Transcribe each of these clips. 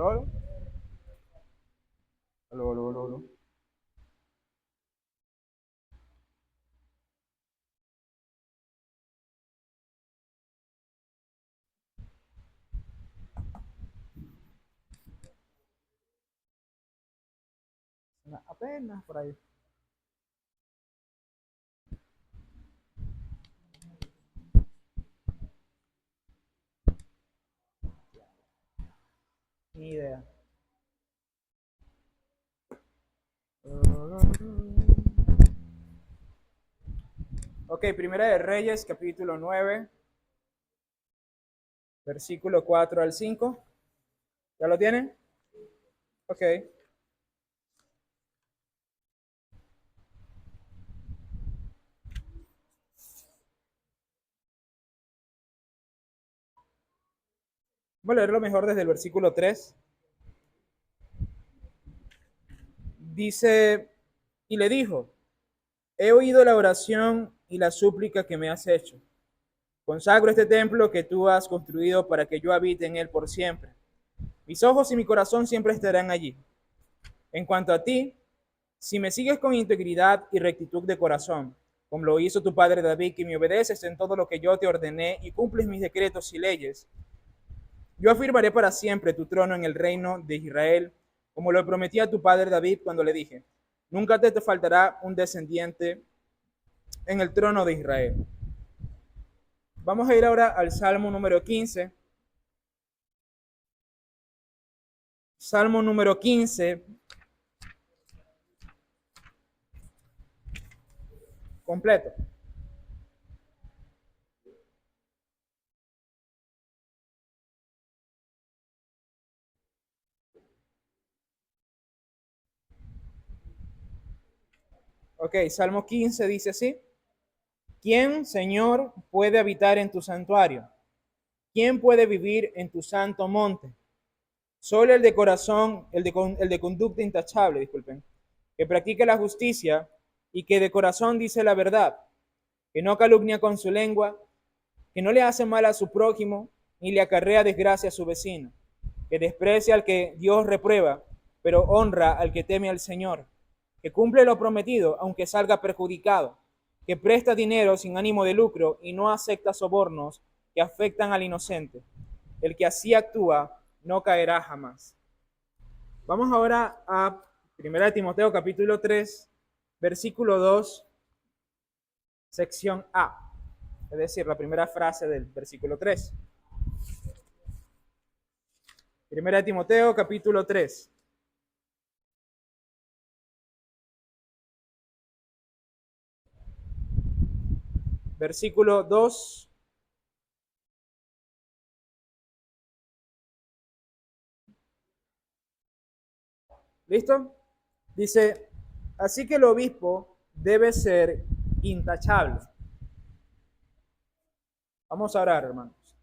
¿Aló, aló? ¿Aló, aló, aló, aló? Apenas por ahí. Ni idea. Ok, Primera de Reyes, capítulo 9, versículo 4 al 5. ¿Ya lo tienen? Ok. Voy a leer lo mejor desde el versículo 3. Dice, y le dijo, he oído la oración y la súplica que me has hecho. Consagro este templo que tú has construido para que yo habite en él por siempre. Mis ojos y mi corazón siempre estarán allí. En cuanto a ti, si me sigues con integridad y rectitud de corazón, como lo hizo tu padre David, que me obedeces en todo lo que yo te ordené y cumples mis decretos y leyes, yo afirmaré para siempre tu trono en el reino de Israel, como lo prometí a tu padre David cuando le dije, nunca te faltará un descendiente en el trono de Israel. Vamos a ir ahora al Salmo número 15. Salmo número 15, completo. Ok, Salmo 15 dice así. ¿Quién, Señor, puede habitar en tu santuario? ¿Quién puede vivir en tu santo monte? Solo el de corazón, el de conducta intachable, disculpen, que practica la justicia y que de corazón dice la verdad, que no calumnia con su lengua, que no le hace mal a su prójimo, ni le acarrea desgracia a su vecino, que desprecia al que Dios reprueba, pero honra al que teme al Señor, que cumple lo prometido, aunque salga perjudicado, que presta dinero sin ánimo de lucro y no acepta sobornos que afectan al inocente. El que así actúa no caerá jamás. Vamos ahora a 1 Timoteo capítulo 3, versículo 2, sección A, es decir, la primera frase del versículo 3. 1 Timoteo capítulo 3, versículo 2. ¿Listo? Dice, así que el obispo debe ser intachable. Vamos a orar, hermanos.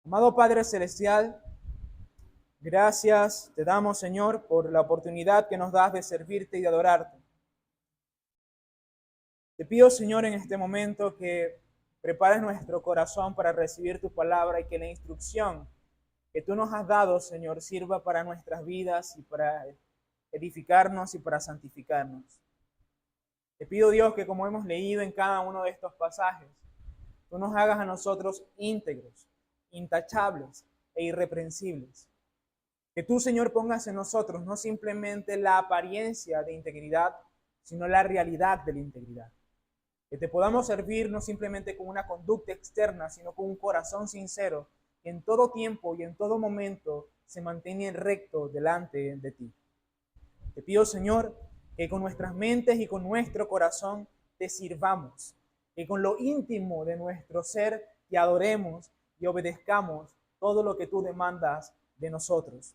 Amado Padre Celestial, gracias te damos, Señor, por la oportunidad que nos das de servirte y de adorarte. Te pido, Señor, en este momento que prepares nuestro corazón para recibir tu palabra y que la instrucción que tú nos has dado, Señor, sirva para nuestras vidas y para edificarnos y para santificarnos. Te pido, Dios, que como hemos leído en cada uno de estos pasajes, tú nos hagas a nosotros íntegros, intachables e irreprensibles. Que tú, Señor, pongas en nosotros no simplemente la apariencia de integridad, sino la realidad de la integridad. Que te podamos servir no simplemente con una conducta externa, sino con un corazón sincero, que en todo tiempo y en todo momento se mantiene recto delante de ti. Te pido, Señor, que con nuestras mentes y con nuestro corazón te sirvamos, que con lo íntimo de nuestro ser te adoremos y obedezcamos todo lo que tú demandas de nosotros.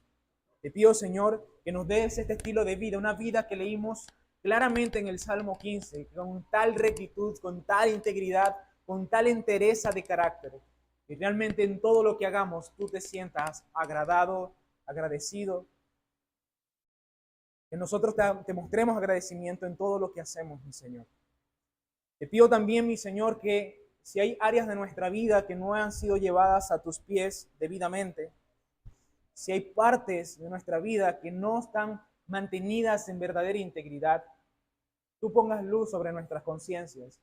Te pido, Señor, que nos des este estilo de vida, una vida que leímos claramente en el Salmo 15, con tal rectitud, con tal integridad, con tal entereza de carácter, que realmente en todo lo que hagamos tú te sientas agradado, agradecido, que nosotros te mostremos agradecimiento en todo lo que hacemos, mi Señor. Te pido también, mi Señor, que si hay áreas de nuestra vida que no han sido llevadas a tus pies debidamente, si hay partes de nuestra vida que no están mantenidas en verdadera integridad, tú pongas luz sobre nuestras conciencias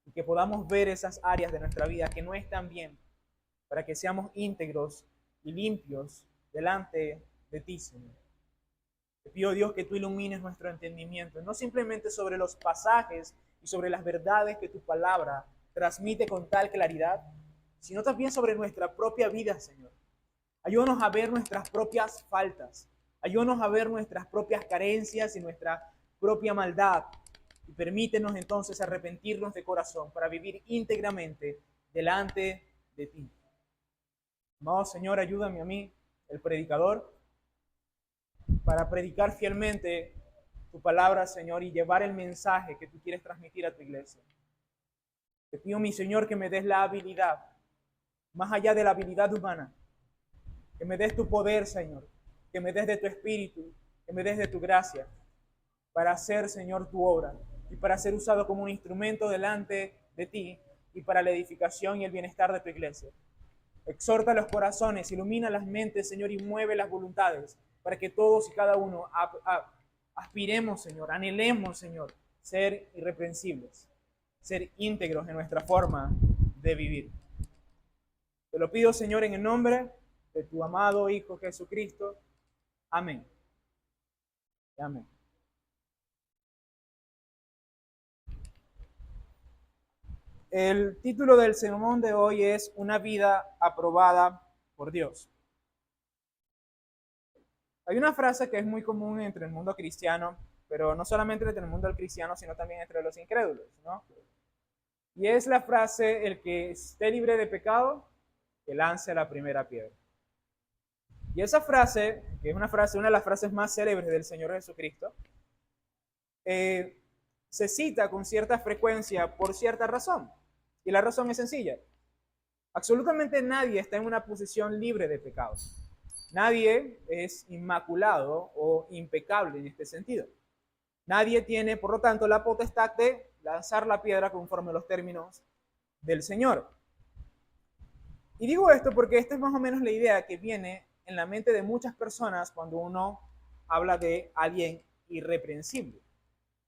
y que podamos ver esas áreas de nuestra vida que no están bien, para que seamos íntegros y limpios delante de ti, Señor. Te pido, Dios, que tú ilumines nuestro entendimiento, no simplemente sobre los pasajes y sobre las verdades que tu palabra transmite con tal claridad, sino también sobre nuestra propia vida, Señor. Ayúdanos a ver nuestras propias faltas, ayúdanos a ver nuestras propias carencias y nuestra propia maldad, y permítenos entonces arrepentirnos de corazón para vivir íntegramente delante de ti. Amado Señor, ayúdame a mí, el predicador, para predicar fielmente tu palabra, Señor, y llevar el mensaje que tú quieres transmitir a tu iglesia. Te pido, mi Señor, que me des la habilidad, más allá de la habilidad humana, que me des tu poder, Señor, que me des de tu espíritu, que me des de tu gracia, para hacer, Señor, tu obra y para ser usado como un instrumento delante de ti y para la edificación y el bienestar de tu iglesia. Exhorta los corazones, ilumina las mentes, Señor, y mueve las voluntades para que todos y cada uno aspiremos, Señor, anhelemos, Señor, ser irreprensibles, ser íntegros en nuestra forma de vivir. Te lo pido, Señor, en el nombre de tu amado Hijo Jesucristo. Amén. Amén. El título del sermón de hoy es Una vida aprobada por Dios. Hay una frase que es muy común entre el mundo cristiano, pero no solamente entre el mundo del cristiano, sino también entre los incrédulos, ¿no? Y es la frase: el que esté libre de pecado, que lance la primera piedra. Y esa frase, que es una de las frases más célebres del Señor Jesucristo, se cita con cierta frecuencia por cierta razón. Y la razón es sencilla. Absolutamente nadie está en una posición libre de pecados. Nadie es inmaculado o impecable en este sentido. Nadie tiene, por lo tanto, la potestad de lanzar la piedra conforme a los términos del Señor. Y digo esto porque esta es más o menos la idea que viene en la mente de muchas personas cuando uno habla de alguien irreprensible.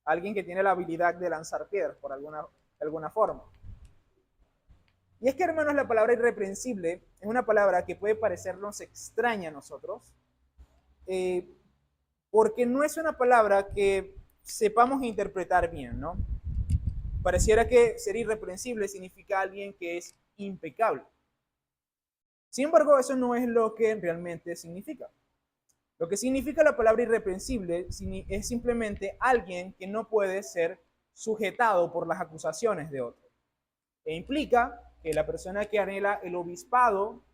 Alguien que tiene la habilidad de lanzar piedras por alguna forma. Y es que, hermanos, la palabra irreprensible es una palabra que puede parecernos extraña a nosotros, porque no es una palabra que sepamos interpretar bien, ¿no? Pareciera que ser irreprensible significa alguien que es impecable. Sin embargo, eso no es lo que realmente significa. Lo que significa la palabra irreprensible es simplemente alguien que no puede ser sujetado por las acusaciones de otro. E implica que la persona que anhela el obispado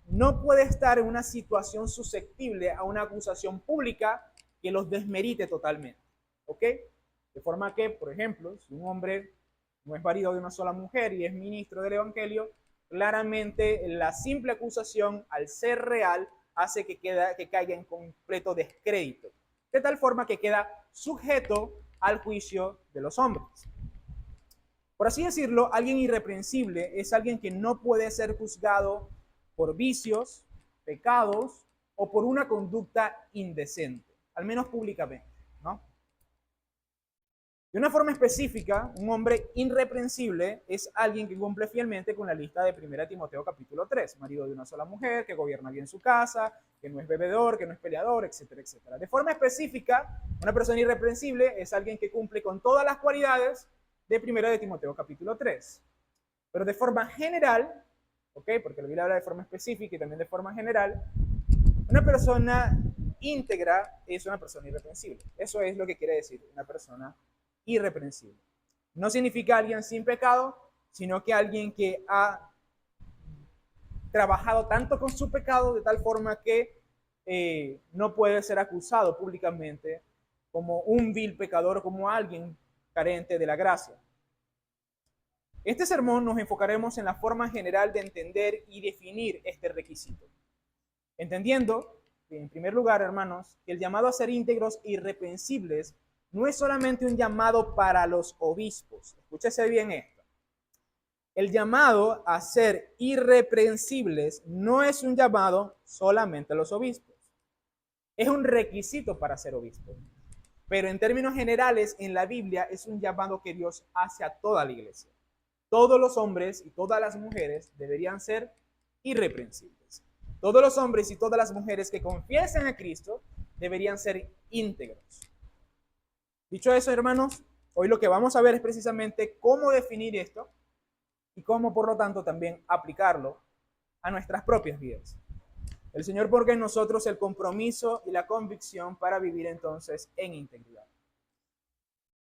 no puede estar en una situación susceptible a una acusación pública que los desmerite totalmente. ¿Ok? De forma que, por ejemplo, si un hombre no es marido de una sola mujer y es ministro del Evangelio, claramente la simple acusación, al ser real, hace que caiga en completo descrédito, de tal forma que queda sujeto al juicio de los hombres. Por así decirlo, alguien irreprensible es alguien que no puede ser juzgado por vicios, pecados o por una conducta indecente, al menos públicamente, ¿no? De una forma específica, un hombre irreprensible es alguien que cumple fielmente con la lista de 1 Timoteo capítulo 3, marido de una sola mujer, que gobierna bien su casa, que no es bebedor, que no es peleador, etcétera, etcétera. De forma específica, una persona irreprensible es alguien que cumple con todas las cualidades de 1 Timoteo capítulo 3. Pero de forma general, ¿ok? Porque la Biblia habla de forma específica y también de forma general, una persona íntegra es una persona irreprensible. Eso es lo que quiere decir una persona irreprensible. No significa alguien sin pecado, sino que alguien que ha trabajado tanto con su pecado de tal forma que no puede ser acusado públicamente como un vil pecador, como alguien carente de la gracia. Este sermón nos enfocaremos en la forma general de entender y definir este requisito. Entendiendo, en primer lugar, hermanos, que el llamado a ser íntegros e irreprensibles no es solamente un llamado para los obispos. Escúchese bien esto. el llamado a ser irreprensibles no es un llamado solamente a los obispos. Es un requisito para ser obispo. Pero en términos generales, en la Biblia es un llamado que Dios hace a toda la iglesia. Todos los hombres y todas las mujeres deberían ser irreprensibles. Todos los hombres y todas las mujeres que confiesen a Cristo deberían ser íntegros. Dicho eso, hermanos, hoy lo que vamos a ver es precisamente cómo definir esto y cómo, por lo tanto, también aplicarlo a nuestras propias vidas. El Señor ponga en nosotros el compromiso y la convicción para vivir entonces en integridad.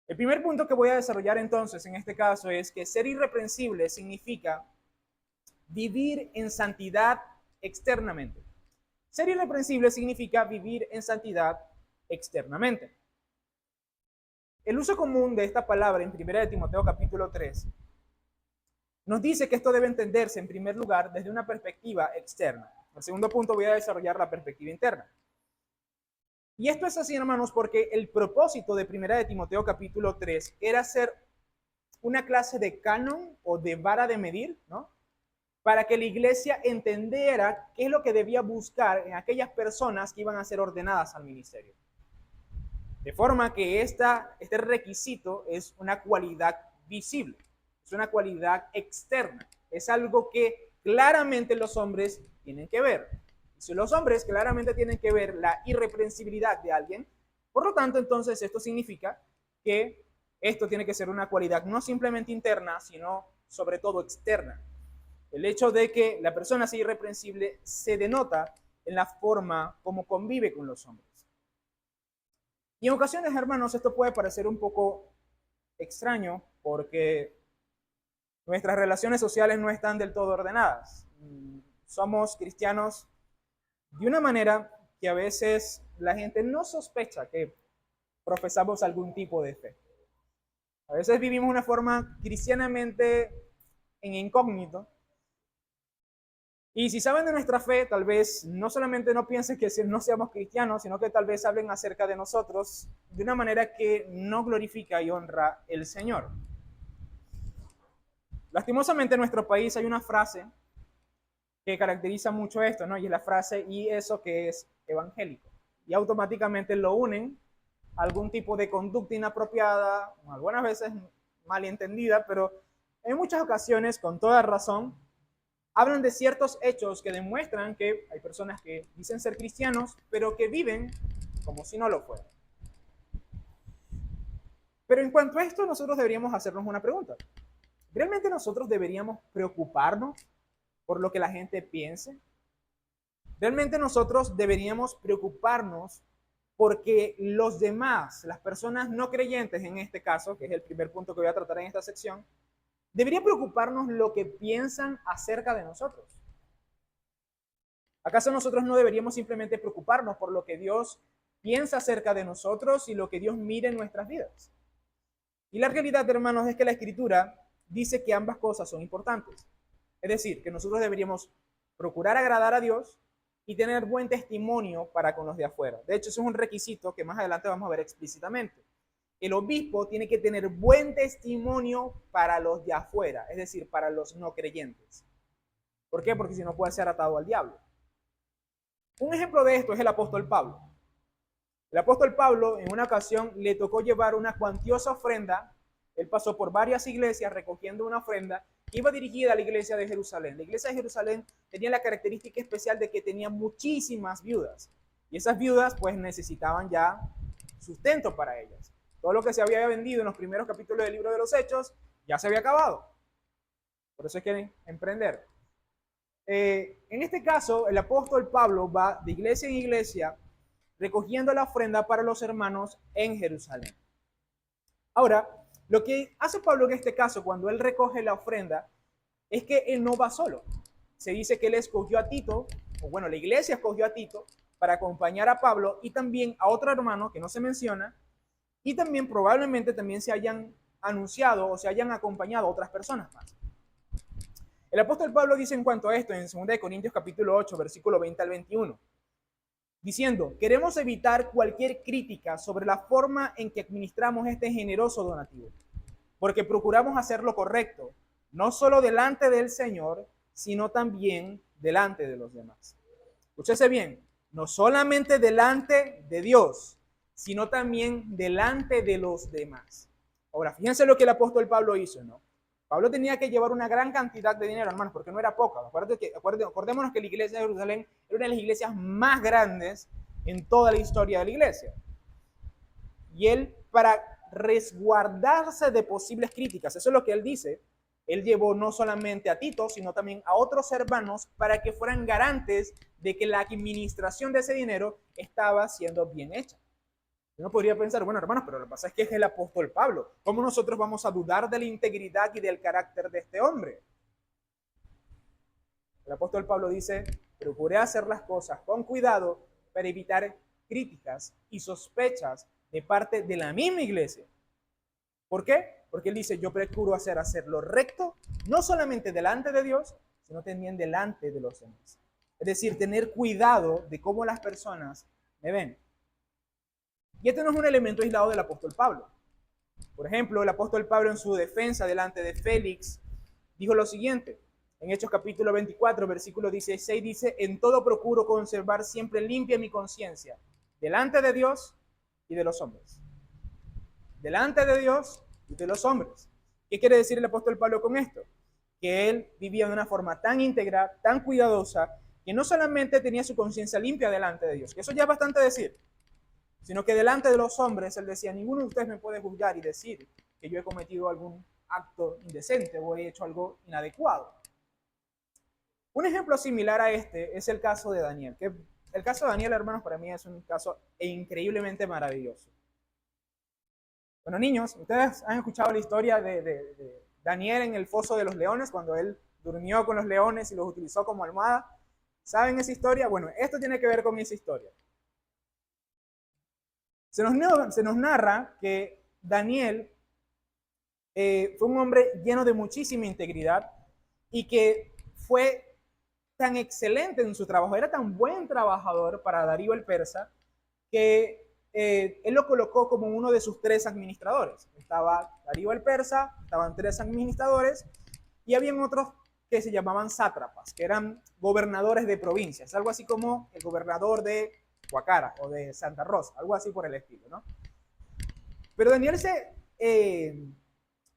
El primer punto que voy a desarrollar entonces en este caso es que ser irreprensible significa vivir en santidad externamente. Ser irreprensible significa vivir en santidad externamente. El uso común de esta palabra en 1 de Timoteo capítulo 3 nos dice que esto debe entenderse en primer lugar desde una perspectiva externa. En el segundo punto voy a desarrollar la perspectiva interna. Y esto es así, hermanos, porque el propósito de 1 de Timoteo capítulo 3 era ser una clase de canon o de vara de medir, ¿no? Para que la iglesia entendiera qué es lo que debía buscar en aquellas personas que iban a ser ordenadas al ministerio. De forma que este requisito es una cualidad visible, es una cualidad externa, es algo que claramente los hombres tienen que ver. Si los hombres claramente tienen que ver la irreprensibilidad de alguien, por lo tanto, entonces esto significa que esto tiene que ser una cualidad no simplemente interna, sino sobre todo externa. El hecho de que la persona sea irreprensible se denota en la forma como convive con los hombres. Y en ocasiones, hermanos, esto puede parecer un poco extraño porque nuestras relaciones sociales no están del todo ordenadas. Somos cristianos de una manera que a veces la gente no sospecha que profesamos algún tipo de fe. A veces vivimos una forma cristianamente en incógnito. Y si saben de nuestra fe, tal vez no solamente no piensen que no seamos cristianos, sino que tal vez hablen acerca de nosotros de una manera que no glorifica y honra el Señor. Lastimosamente en nuestro país hay una frase que caracteriza mucho esto, ¿no? Y es la frase, ¿y eso que es evangélico? Y automáticamente lo unen a algún tipo de conducta inapropiada, algunas veces malentendida, pero en muchas ocasiones, con toda razón, hablan de ciertos hechos que demuestran que hay personas que dicen ser cristianos, pero que viven como si no lo fueran. Pero en cuanto a esto, nosotros deberíamos hacernos una pregunta. ¿Realmente nosotros deberíamos preocuparnos por lo que la gente piense? ¿Realmente nosotros deberíamos preocuparnos porque los demás, las personas no creyentes en este caso, que es el primer punto que voy a tratar en esta sección, debería preocuparnos lo que piensan acerca de nosotros? ¿Acaso nosotros no deberíamos simplemente preocuparnos por lo que Dios piensa acerca de nosotros y lo que Dios mira en nuestras vidas? Y la realidad, hermanos, es que la Escritura dice que ambas cosas son importantes. Es decir, que nosotros deberíamos procurar agradar a Dios y tener buen testimonio para con los de afuera. De hecho, eso es un requisito que más adelante vamos a ver explícitamente. El obispo tiene que tener buen testimonio para los de afuera, es decir, para los no creyentes. ¿Por qué? Porque si no puede ser atado al diablo. Un ejemplo de esto es el apóstol Pablo. El apóstol Pablo en una ocasión le tocó llevar una cuantiosa ofrenda. Él pasó por varias iglesias recogiendo una ofrenda que iba dirigida a la iglesia de Jerusalén. La iglesia de Jerusalén tenía la característica especial de que tenía muchísimas viudas. Y esas viudas pues necesitaban ya sustento para ellas. Todo lo que se había vendido en los primeros capítulos del libro de los Hechos ya se había acabado. Por eso es que emprender. En este caso, el apóstol Pablo va de iglesia en iglesia recogiendo la ofrenda para los hermanos en Jerusalén. Ahora, lo que hace Pablo en este caso, cuando él recoge la ofrenda, es que él no va solo. Se dice que él escogió a Tito, o bueno, la iglesia escogió a Tito para acompañar a Pablo y también a otro hermano que no se menciona, y también probablemente también se hayan anunciado o se hayan acompañado a otras personas más. El apóstol Pablo dice en cuanto a esto en 2 Corintios capítulo 8, versículo 20 al 21, diciendo, queremos evitar cualquier crítica sobre la forma en que administramos este generoso donativo, porque procuramos hacer lo correcto, no solo delante del Señor, sino también delante de los demás. Escúchese bien, no solamente delante de Dios, sino también delante de los demás. Ahora, fíjense lo que el apóstol Pablo hizo, ¿no? Pablo tenía que llevar una gran cantidad de dinero, hermanos, porque no era poca. Acordémonos que la iglesia de Jerusalén era una de las iglesias más grandes en toda la historia de la iglesia. Y él, para resguardarse de posibles críticas, eso es lo que él dice, él llevó no solamente a Tito, sino también a otros hermanos para que fueran garantes de que la administración de ese dinero estaba siendo bien hecha. Uno podría pensar, bueno, hermanos, pero lo que pasa es que es el apóstol Pablo. ¿Cómo nosotros vamos a dudar de la integridad y del carácter de este hombre? El apóstol Pablo dice, procuré hacer las cosas con cuidado para evitar críticas y sospechas de parte de la misma iglesia. ¿Por qué? Porque él dice, yo procuro hacer lo recto, no solamente delante de Dios, sino también delante de los demás. Es decir, tener cuidado de cómo las personas me ven. Y este no es un elemento aislado del apóstol Pablo. Por ejemplo, el apóstol Pablo en su defensa delante de Félix dijo lo siguiente. En Hechos capítulo 24, versículo 16, dice, en todo procuro conservar siempre limpia mi conciencia, delante de Dios y de los hombres. Delante de Dios y de los hombres. ¿Qué quiere decir el apóstol Pablo con esto? Que él vivía de una forma tan íntegra, tan cuidadosa, que no solamente tenía su conciencia limpia delante de Dios, que eso ya es bastante decir, sino que delante de los hombres él decía, ninguno de ustedes me puede juzgar y decir que yo he cometido algún acto indecente o he hecho algo inadecuado. Un ejemplo similar a este es el caso de Daniel, que el caso de Daniel, hermanos, para mí es un caso increíblemente maravilloso. Bueno, niños, ustedes han escuchado la historia de Daniel en el foso de los leones, cuando él durmió con los leones y los utilizó como almohada. ¿Saben esa historia? Bueno, esto tiene que ver con esa historia. Se nos narra que Daniel fue un hombre lleno de muchísima integridad y que fue tan excelente en su trabajo, era tan buen trabajador para Darío el persa, que él lo colocó como uno de sus 3 administradores. Estaba Darío el persa, estaban 3 administradores, y habían otros que se llamaban sátrapas, que eran gobernadores de provincias, algo así como el gobernador de Guacara o de Santa Rosa, algo así por el estilo, ¿no? Pero Daniel se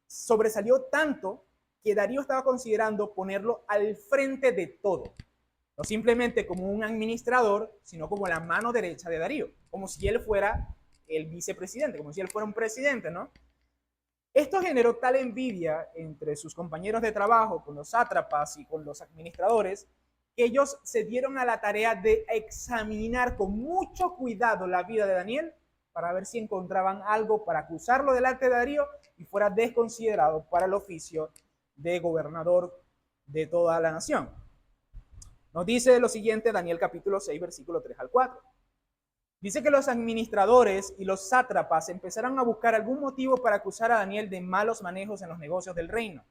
sobresalió tanto que Darío estaba considerando ponerlo al frente de todo. No simplemente como un administrador, sino como la mano derecha de Darío, como si él fuera el vicepresidente, como si él fuera un presidente, ¿no? Esto generó tal envidia entre sus compañeros de trabajo, con los sátrapas y con los administradores, que ellos se dieron a la tarea de examinar con mucho cuidado la vida de Daniel para ver si encontraban algo para acusarlo delante de Darío y fuera desconsiderado para el oficio de gobernador de toda la nación. Nos dice lo siguiente Daniel capítulo 6, versículo 3 al 4. Dice que los administradores y los sátrapas empezaron a buscar algún motivo para acusar a Daniel de malos manejos en los negocios del reino.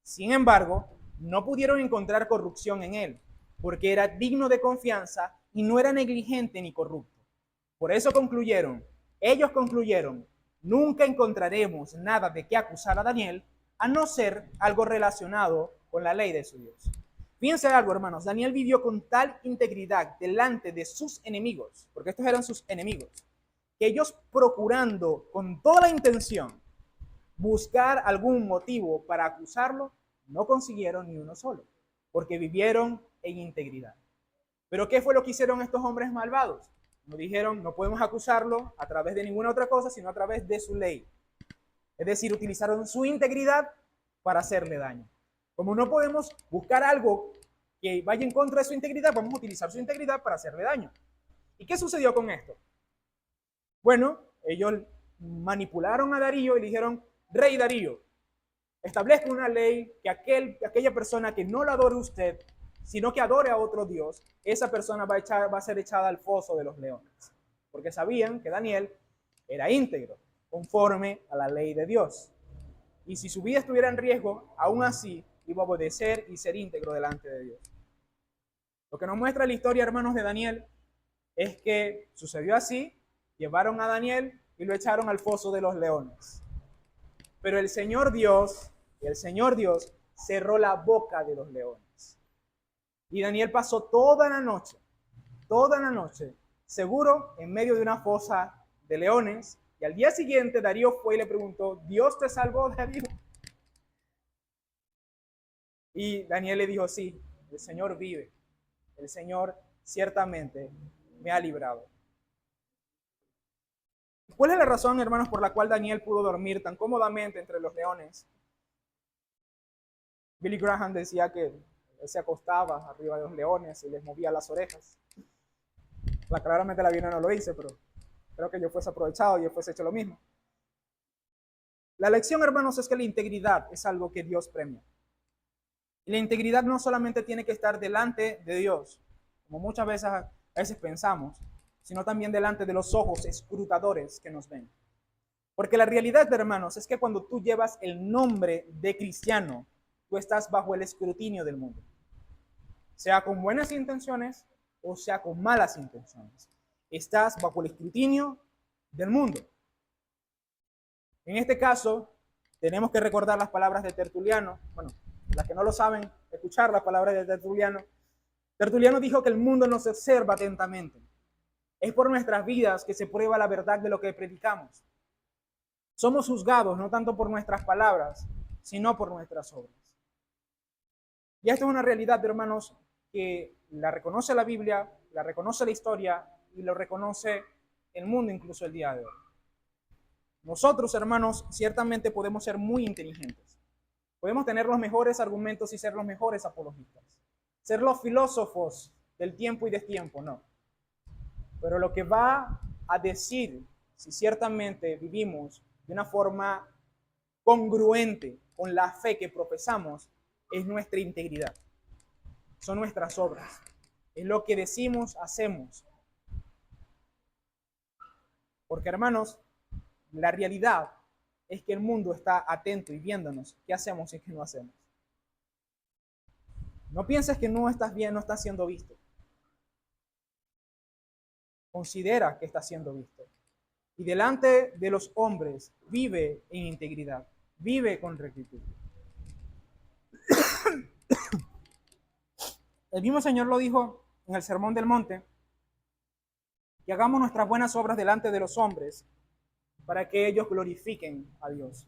Sin embargo, no pudieron encontrar corrupción en él, porque era digno de confianza y no era negligente ni corrupto. Por eso ellos concluyeron, nunca encontraremos nada de qué acusar a Daniel, a no ser algo relacionado con la ley de su Dios. Fíjense algo, hermanos, Daniel vivió con tal integridad delante de sus enemigos, porque estos eran sus enemigos, que ellos procurando con toda la intención buscar algún motivo para acusarlo, no consiguieron ni uno solo, porque vivieron en integridad. Pero ¿qué fue lo que hicieron estos hombres malvados? Nos dijeron, no podemos acusarlo a través de ninguna otra cosa, sino a través de su ley. Es decir, utilizaron su integridad para hacerle daño. Como no podemos buscar algo que vaya en contra de su integridad, vamos a utilizar su integridad para hacerle daño. ¿Y qué sucedió con esto? Bueno, ellos manipularon a Darío y le dijeron, Rey Darío, establezca una ley que aquella persona que no la adore usted, sino que adore a otro Dios, esa persona va a ser echada al foso de los leones. Porque sabían que Daniel era íntegro, conforme a la ley de Dios. Y si su vida estuviera en riesgo, aún así iba a obedecer y ser íntegro delante de Dios. Lo que nos muestra la historia, hermanos, de Daniel, es que sucedió así, llevaron a Daniel y lo echaron al foso de los leones. Pero el Señor Dios cerró la boca de los leones. Y Daniel pasó toda la noche, seguro en medio de una fosa de leones. Y al día siguiente Darío fue y le preguntó, ¿Dios te salvó, Darío? Y Daniel le dijo, sí, el Señor vive. El Señor ciertamente me ha librado. ¿Cuál es la razón, hermanos, por la cual Daniel pudo dormir tan cómodamente entre los leones? Billy Graham decía que él se acostaba arriba de los leones y les movía las orejas. Claramente la Biblia no lo dice, pero creo que yo fuese aprovechado y yo fuese hecho lo mismo. La lección, hermanos, es que la integridad es algo que Dios premia. Y la integridad no solamente tiene que estar delante de Dios, como muchas veces pensamos, sino también delante de los ojos escrutadores que nos ven. Porque la realidad, hermanos, es que cuando tú llevas el nombre de cristiano, tú estás bajo el escrutinio del mundo. Sea con buenas intenciones o sea con malas intenciones. Estás bajo el escrutinio del mundo. En este caso, tenemos que recordar las palabras de Tertuliano. Bueno, las que no lo saben, escuchar las palabras de Tertuliano. Tertuliano dijo que el mundo nos observa atentamente. Es por nuestras vidas que se prueba la verdad de lo que predicamos. Somos juzgados no tanto por nuestras palabras, sino por nuestras obras. Y esto es una realidad, hermanos, que la reconoce la Biblia, la reconoce la historia y lo reconoce el mundo incluso el día de hoy. Nosotros, hermanos, ciertamente podemos ser muy inteligentes. Podemos tener los mejores argumentos y ser los mejores apologistas. Ser los filósofos del tiempo y destiempo, no. Pero lo que va a decir si ciertamente vivimos de una forma congruente con la fe que profesamos es nuestra integridad. Son nuestras obras. Es lo que decimos, hacemos. Porque, hermanos, la realidad es que el mundo está atento y viéndonos qué hacemos y qué no hacemos. No pienses que no estás bien, no estás siendo visto. Considera que estás siendo visto. Y delante de los hombres vive en integridad, vive con rectitud. El mismo Señor lo dijo en el Sermón del Monte, que hagamos nuestras buenas obras delante de los hombres para que ellos glorifiquen a Dios.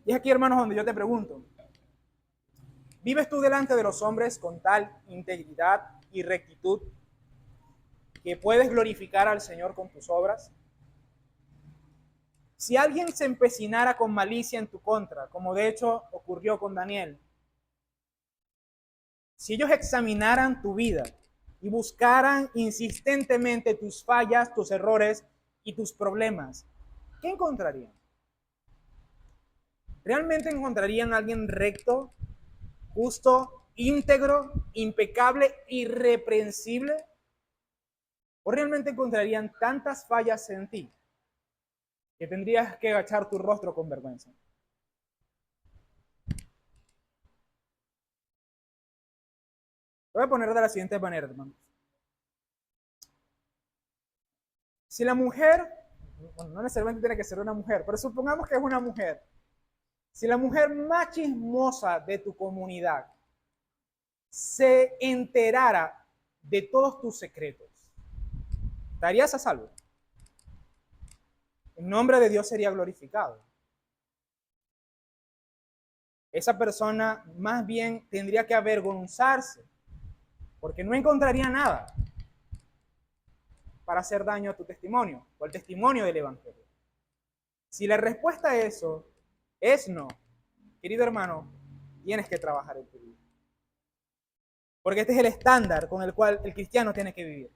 Y es aquí, hermanos, donde yo te pregunto, ¿vives tú delante de los hombres con tal integridad y rectitud que puedes glorificar al Señor con tus obras? Si alguien se empecinara con malicia en tu contra, como de hecho ocurrió con Daniel, si ellos examinaran tu vida y buscaran insistentemente tus fallas, tus errores y tus problemas, ¿qué encontrarían? ¿Realmente encontrarían a alguien recto, justo, íntegro, impecable, irreprensible? ¿O realmente encontrarían tantas fallas en ti que tendrías que agachar tu rostro con vergüenza? Lo voy a poner de la siguiente manera, hermanos. Si la mujer, bueno, no necesariamente tiene que ser una mujer, pero supongamos que es una mujer. Si la mujer más chismosa de tu comunidad se enterara de todos tus secretos, ¿estarías a salvo? El nombre de Dios sería glorificado. Esa persona más bien tendría que avergonzarse, porque no encontraría nada para hacer daño a tu testimonio o al testimonio del Evangelio. Si la respuesta a eso es no, querido hermano, tienes que trabajar en tu vida. Porque este es el estándar con el cual el cristiano tiene que vivir.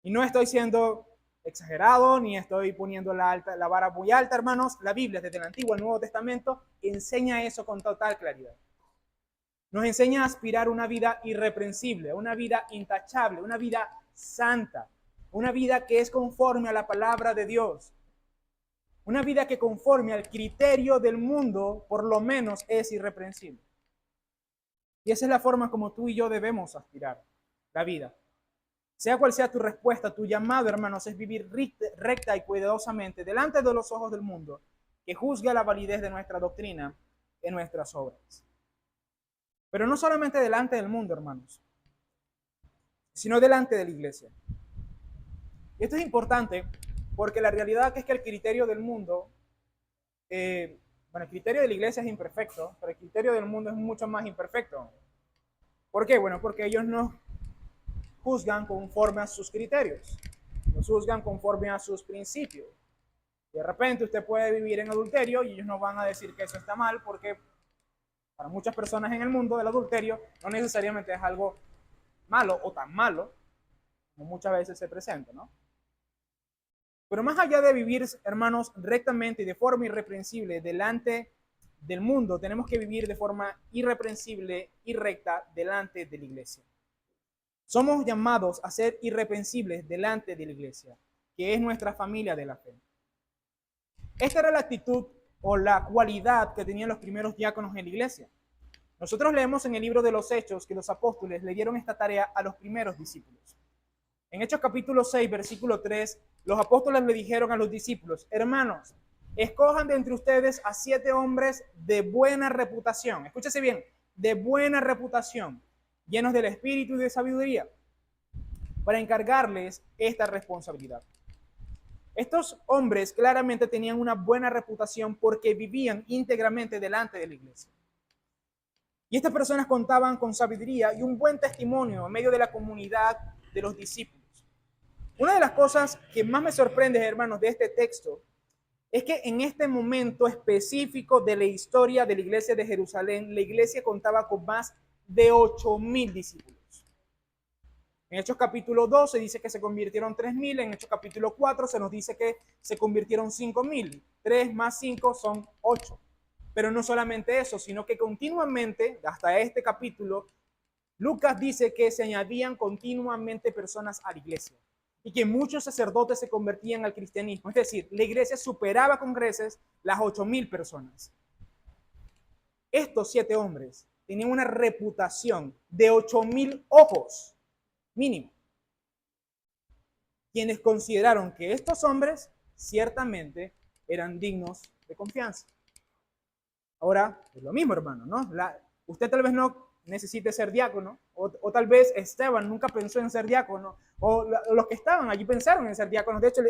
Y no estoy siendo exagerado, ni estoy poniendo la vara muy alta, hermanos. La Biblia, desde el Antiguo al Nuevo Testamento, enseña eso con total claridad. Nos enseña a aspirar a una vida irreprensible, una vida intachable, una vida santa, una vida que es conforme a la palabra de Dios. Una vida que conforme al criterio del mundo, por lo menos, es irreprensible. Y esa es la forma como tú y yo debemos aspirar la vida. Sea cual sea tu respuesta, tu llamado, hermanos, es vivir recta y cuidadosamente delante de los ojos del mundo, que juzga la validez de nuestra doctrina en nuestras obras. Pero no solamente delante del mundo, hermanos, sino delante de la iglesia. Y esto es importante porque la realidad es que el criterio del mundo, bueno, el criterio de la iglesia es imperfecto, pero el criterio del mundo es mucho más imperfecto. ¿Por qué? Bueno, porque ellos no juzgan conforme a sus criterios, nos juzgan conforme a sus principios. De repente usted puede vivir en adulterio y ellos no van a decir que eso está mal, porque para muchas personas en el mundo el adulterio no necesariamente es algo malo o tan malo como muchas veces se presenta, ¿no? Pero más allá de vivir, hermanos, rectamente y de forma irreprensible delante del mundo, tenemos que vivir de forma irreprensible y recta delante de la iglesia. Somos llamados a ser irreprensibles delante de la iglesia, que es nuestra familia de la fe. Esta era la actitud o la cualidad que tenían los primeros diáconos en la iglesia. Nosotros leemos en el libro de los Hechos que los apóstoles le dieron esta tarea a los primeros discípulos. En Hechos capítulo 6, versículo 3, los apóstoles le dijeron a los discípulos: hermanos, escojan de entre ustedes a 7 hombres de buena reputación. Escúchese bien, de buena reputación, llenos del espíritu y de sabiduría, para encargarles esta responsabilidad. Estos hombres claramente tenían una buena reputación porque vivían íntegramente delante de la iglesia. Y estas personas contaban con sabiduría y un buen testimonio en medio de la comunidad de los discípulos. Una de las cosas que más me sorprende, hermanos, de este texto es que en este momento específico de la historia de la iglesia de Jerusalén, la iglesia contaba con más de 8,000 discípulos. En Hechos capítulo 2 se dice que se convirtieron 3,000, en Hechos capítulo 4 se nos dice que se convirtieron 5,000. 3 más 5 son 8. Pero no solamente eso, sino que continuamente, hasta este capítulo, Lucas dice que se añadían continuamente personas a la iglesia y que muchos sacerdotes se convertían al cristianismo. Es decir, la iglesia superaba con creces las 8,000 personas. Estos 7 hombres tenían una reputación de 8,000 ojos mínimo, quienes consideraron que estos hombres ciertamente eran dignos de confianza. Ahora, es lo mismo, hermano, ¿no? Usted tal vez no necesite ser diácono, o tal vez Esteban nunca pensó en ser diácono, o los que estaban allí pensaron en ser diáconos. De hecho,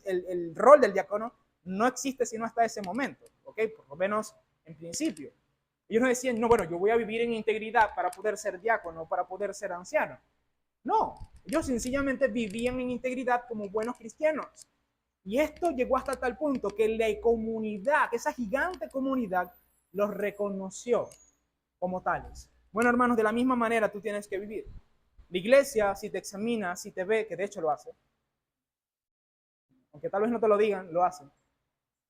el rol del diácono no existe sino hasta ese momento, ¿ok? Por lo menos en principio. Ellos no decían, no, bueno, yo voy a vivir en integridad para poder ser diácono, para poder ser anciano. No, ellos sencillamente vivían en integridad como buenos cristianos. Y esto llegó hasta tal punto que la comunidad, esa gigante comunidad, los reconoció como tales. Bueno, hermanos, de la misma manera tú tienes que vivir. La iglesia, si te examina, si te ve, que de hecho lo hace, aunque tal vez no te lo digan, lo hace.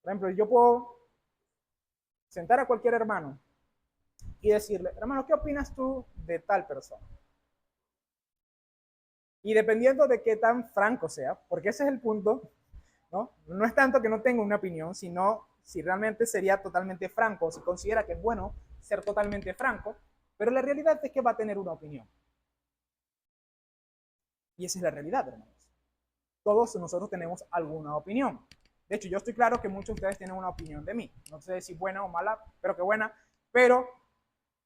Por ejemplo, yo puedo sentar a cualquier hermano y decirle, hermano, ¿qué opinas tú de tal persona? Y dependiendo de qué tan franco sea, porque ese es el punto, ¿no? No es tanto que no tenga una opinión, sino si realmente sería totalmente franco, si considera que es bueno ser totalmente franco, pero la realidad es que va a tener una opinión. Y esa es la realidad, hermanos. Todos nosotros tenemos alguna opinión. De hecho, yo estoy claro que muchos de ustedes tienen una opinión de mí. No sé si buena o mala, pero que buena, pero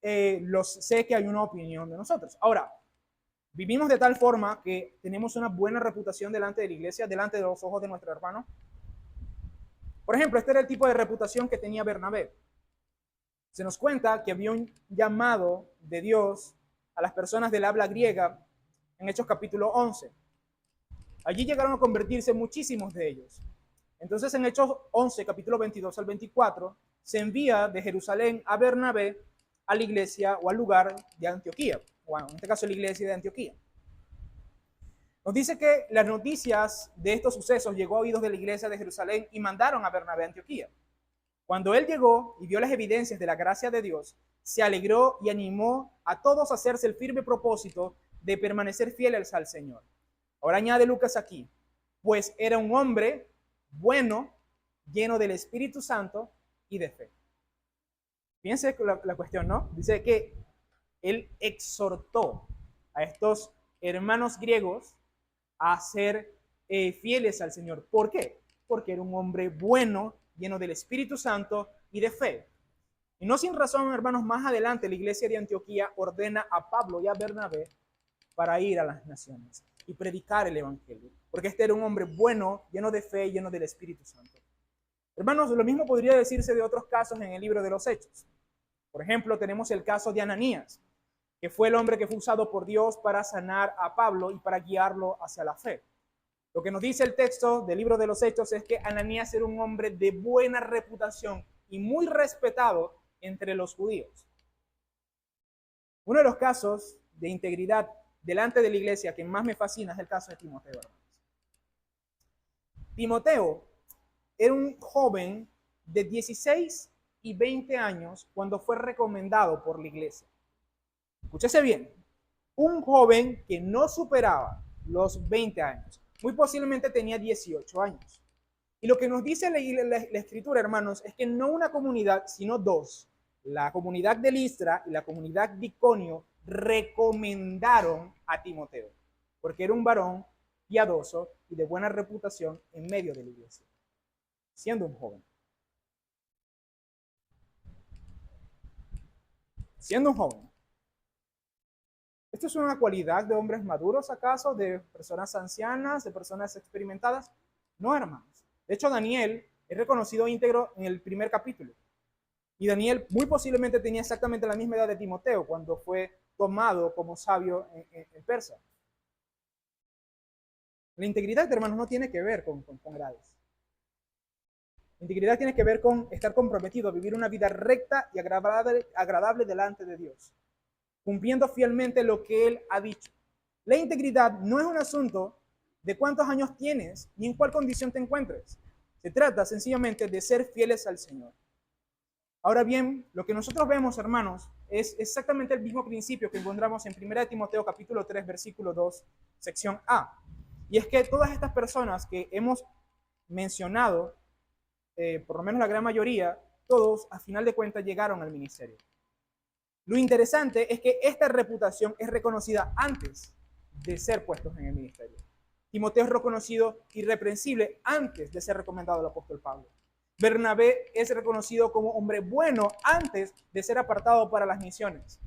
sé que hay una opinión de nosotros. Ahora, vivimos de tal forma que tenemos una buena reputación delante de la iglesia, delante de los ojos de nuestro hermano. Por ejemplo, este era el tipo de reputación que tenía Bernabé. Se nos cuenta que había un llamado de Dios a las personas del habla griega en Hechos capítulo 11. Allí llegaron a convertirse muchísimos de ellos. Entonces en Hechos 11, capítulo 22 al 24, se envía de Jerusalén a Bernabé a la iglesia o al lugar de Antioquía, o en este caso la iglesia de Antioquía. Nos dice que las noticias de estos sucesos llegó a oídos de la iglesia de Jerusalén y mandaron a Bernabé a Antioquía. Cuando él llegó y vio las evidencias de la gracia de Dios, se alegró y animó a todos a hacerse el firme propósito de permanecer fieles al Señor. Ahora añade Lucas aquí, pues era un hombre bueno, lleno del Espíritu Santo y de fe. Fíjense la cuestión, ¿no? Dice que él exhortó a estos hermanos griegos a ser fieles al Señor. ¿Por qué? Porque era un hombre bueno, lleno del Espíritu Santo y de fe. Y no sin razón, hermanos, más adelante la iglesia de Antioquía ordena a Pablo y a Bernabé para ir a las naciones y predicar el evangelio, porque este era un hombre bueno, lleno de fe, lleno del Espíritu Santo. Hermanos, lo mismo podría decirse de otros casos en el libro de los Hechos. Por ejemplo, tenemos el caso de Ananías, que fue el hombre que fue usado por Dios para sanar a Pablo y para guiarlo hacia la fe. Lo que nos dice el texto del libro de los Hechos es que Ananías era un hombre de buena reputación y muy respetado entre los judíos. Uno de los casos de integridad delante de la iglesia que más me fascina es el caso de Timoteo, hermanos. Timoteo era un joven de 16 y 20 años cuando fue recomendado por la iglesia. Escúchese bien, un joven que no superaba los 20 años, muy posiblemente tenía 18 años. Y lo que nos dice la escritura, hermanos, es que no una comunidad, sino dos, la comunidad de Listra y la comunidad de Iconio, recomendaron a Timoteo, porque era un varón piadoso y de buena reputación en medio de la iglesia, siendo un joven. Siendo un joven. ¿Esto es una cualidad de hombres maduros acaso? ¿De personas ancianas? ¿De personas experimentadas? No, hermanos. De hecho, Daniel es reconocido íntegro en el primer capítulo. Y Daniel muy posiblemente tenía exactamente la misma edad de Timoteo cuando fue tomado como sabio en Persia. La integridad, hermanos, no tiene que ver con edades. La integridad tiene que ver con estar comprometido a vivir una vida recta y agradable delante de Dios, cumpliendo fielmente lo que Él ha dicho. La integridad no es un asunto de cuántos años tienes ni en cuál condición te encuentres. Se trata sencillamente de ser fieles al Señor. Ahora bien, lo que nosotros vemos, hermanos, es exactamente el mismo principio que encontramos en 1 Timoteo capítulo 3, versículo 2, sección A. Y es que todas estas personas que hemos mencionado, por lo menos la gran mayoría, todos a final de cuentas llegaron al ministerio. Lo interesante es que esta reputación es reconocida antes de ser puestos en el ministerio. Timoteo es reconocido irreprensible antes de ser recomendado al apóstol Pablo. Bernabé es reconocido como hombre bueno antes de ser apartado para las misiones.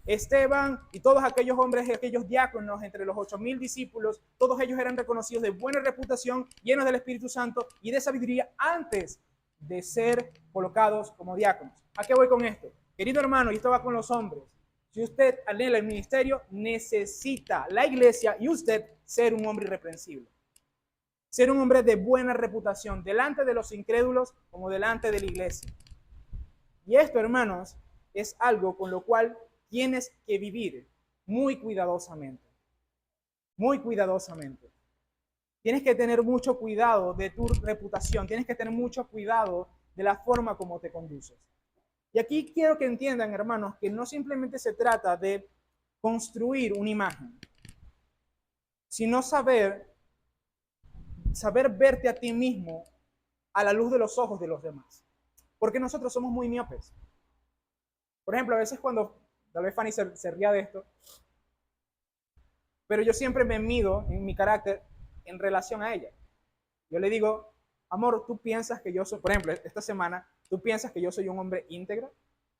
Esteban y todos aquellos hombres y aquellos diáconos entre los 8,000 discípulos, todos ellos eran reconocidos de buena reputación, llenos del Espíritu Santo y de sabiduría antes de ser colocados como diáconos. ¿A qué voy con esto? Querido hermano, y esto va con los hombres. Si usted anhela el ministerio, necesita la iglesia y usted ser un hombre irreprensible. Ser un hombre de buena reputación delante de los incrédulos como delante de la iglesia. Y esto, hermanos, es algo con lo cual tienes que vivir muy cuidadosamente. Muy cuidadosamente. Tienes que tener mucho cuidado de tu reputación. Tienes que tener mucho cuidado de la forma como te conduces. Y aquí quiero que entiendan, hermanos, que no simplemente se trata de construir una imagen, sino saber verte a ti mismo a la luz de los ojos de los demás. Porque nosotros somos muy miopes. Por ejemplo, a veces cuando, tal vez Fanny se ría de esto, pero yo siempre me mido en mi carácter en relación a ella. Yo le digo, amor, ¿tú piensas que yo soy, por ejemplo, esta semana, ¿tú piensas que yo soy un hombre íntegro?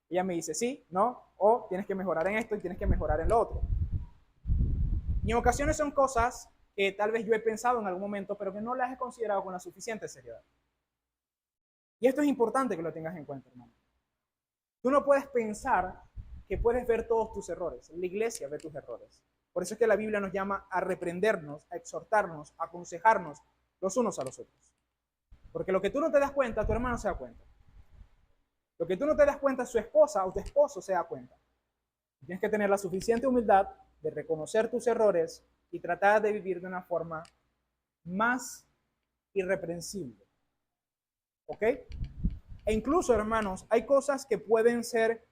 Ella me dice, sí, no, o tienes que mejorar en esto y tienes que mejorar en lo otro. Y en ocasiones son cosas que tal vez yo he pensado en algún momento, pero que no las he considerado con la suficiente seriedad. Y esto es importante que lo tengas en cuenta, hermano. Tú no puedes pensar que puedes ver todos tus errores. La iglesia ve tus errores. Por eso es que la Biblia nos llama a reprendernos, a exhortarnos, a aconsejarnos los unos a los otros. Porque lo que tú no te das cuenta, tu hermano se da cuenta. Lo que tú no te das cuenta, su esposa o tu esposo se da cuenta. Tienes que tener la suficiente humildad de reconocer tus errores y tratar de vivir de una forma más irreprensible. ¿Ok? E incluso, hermanos, hay cosas que pueden ser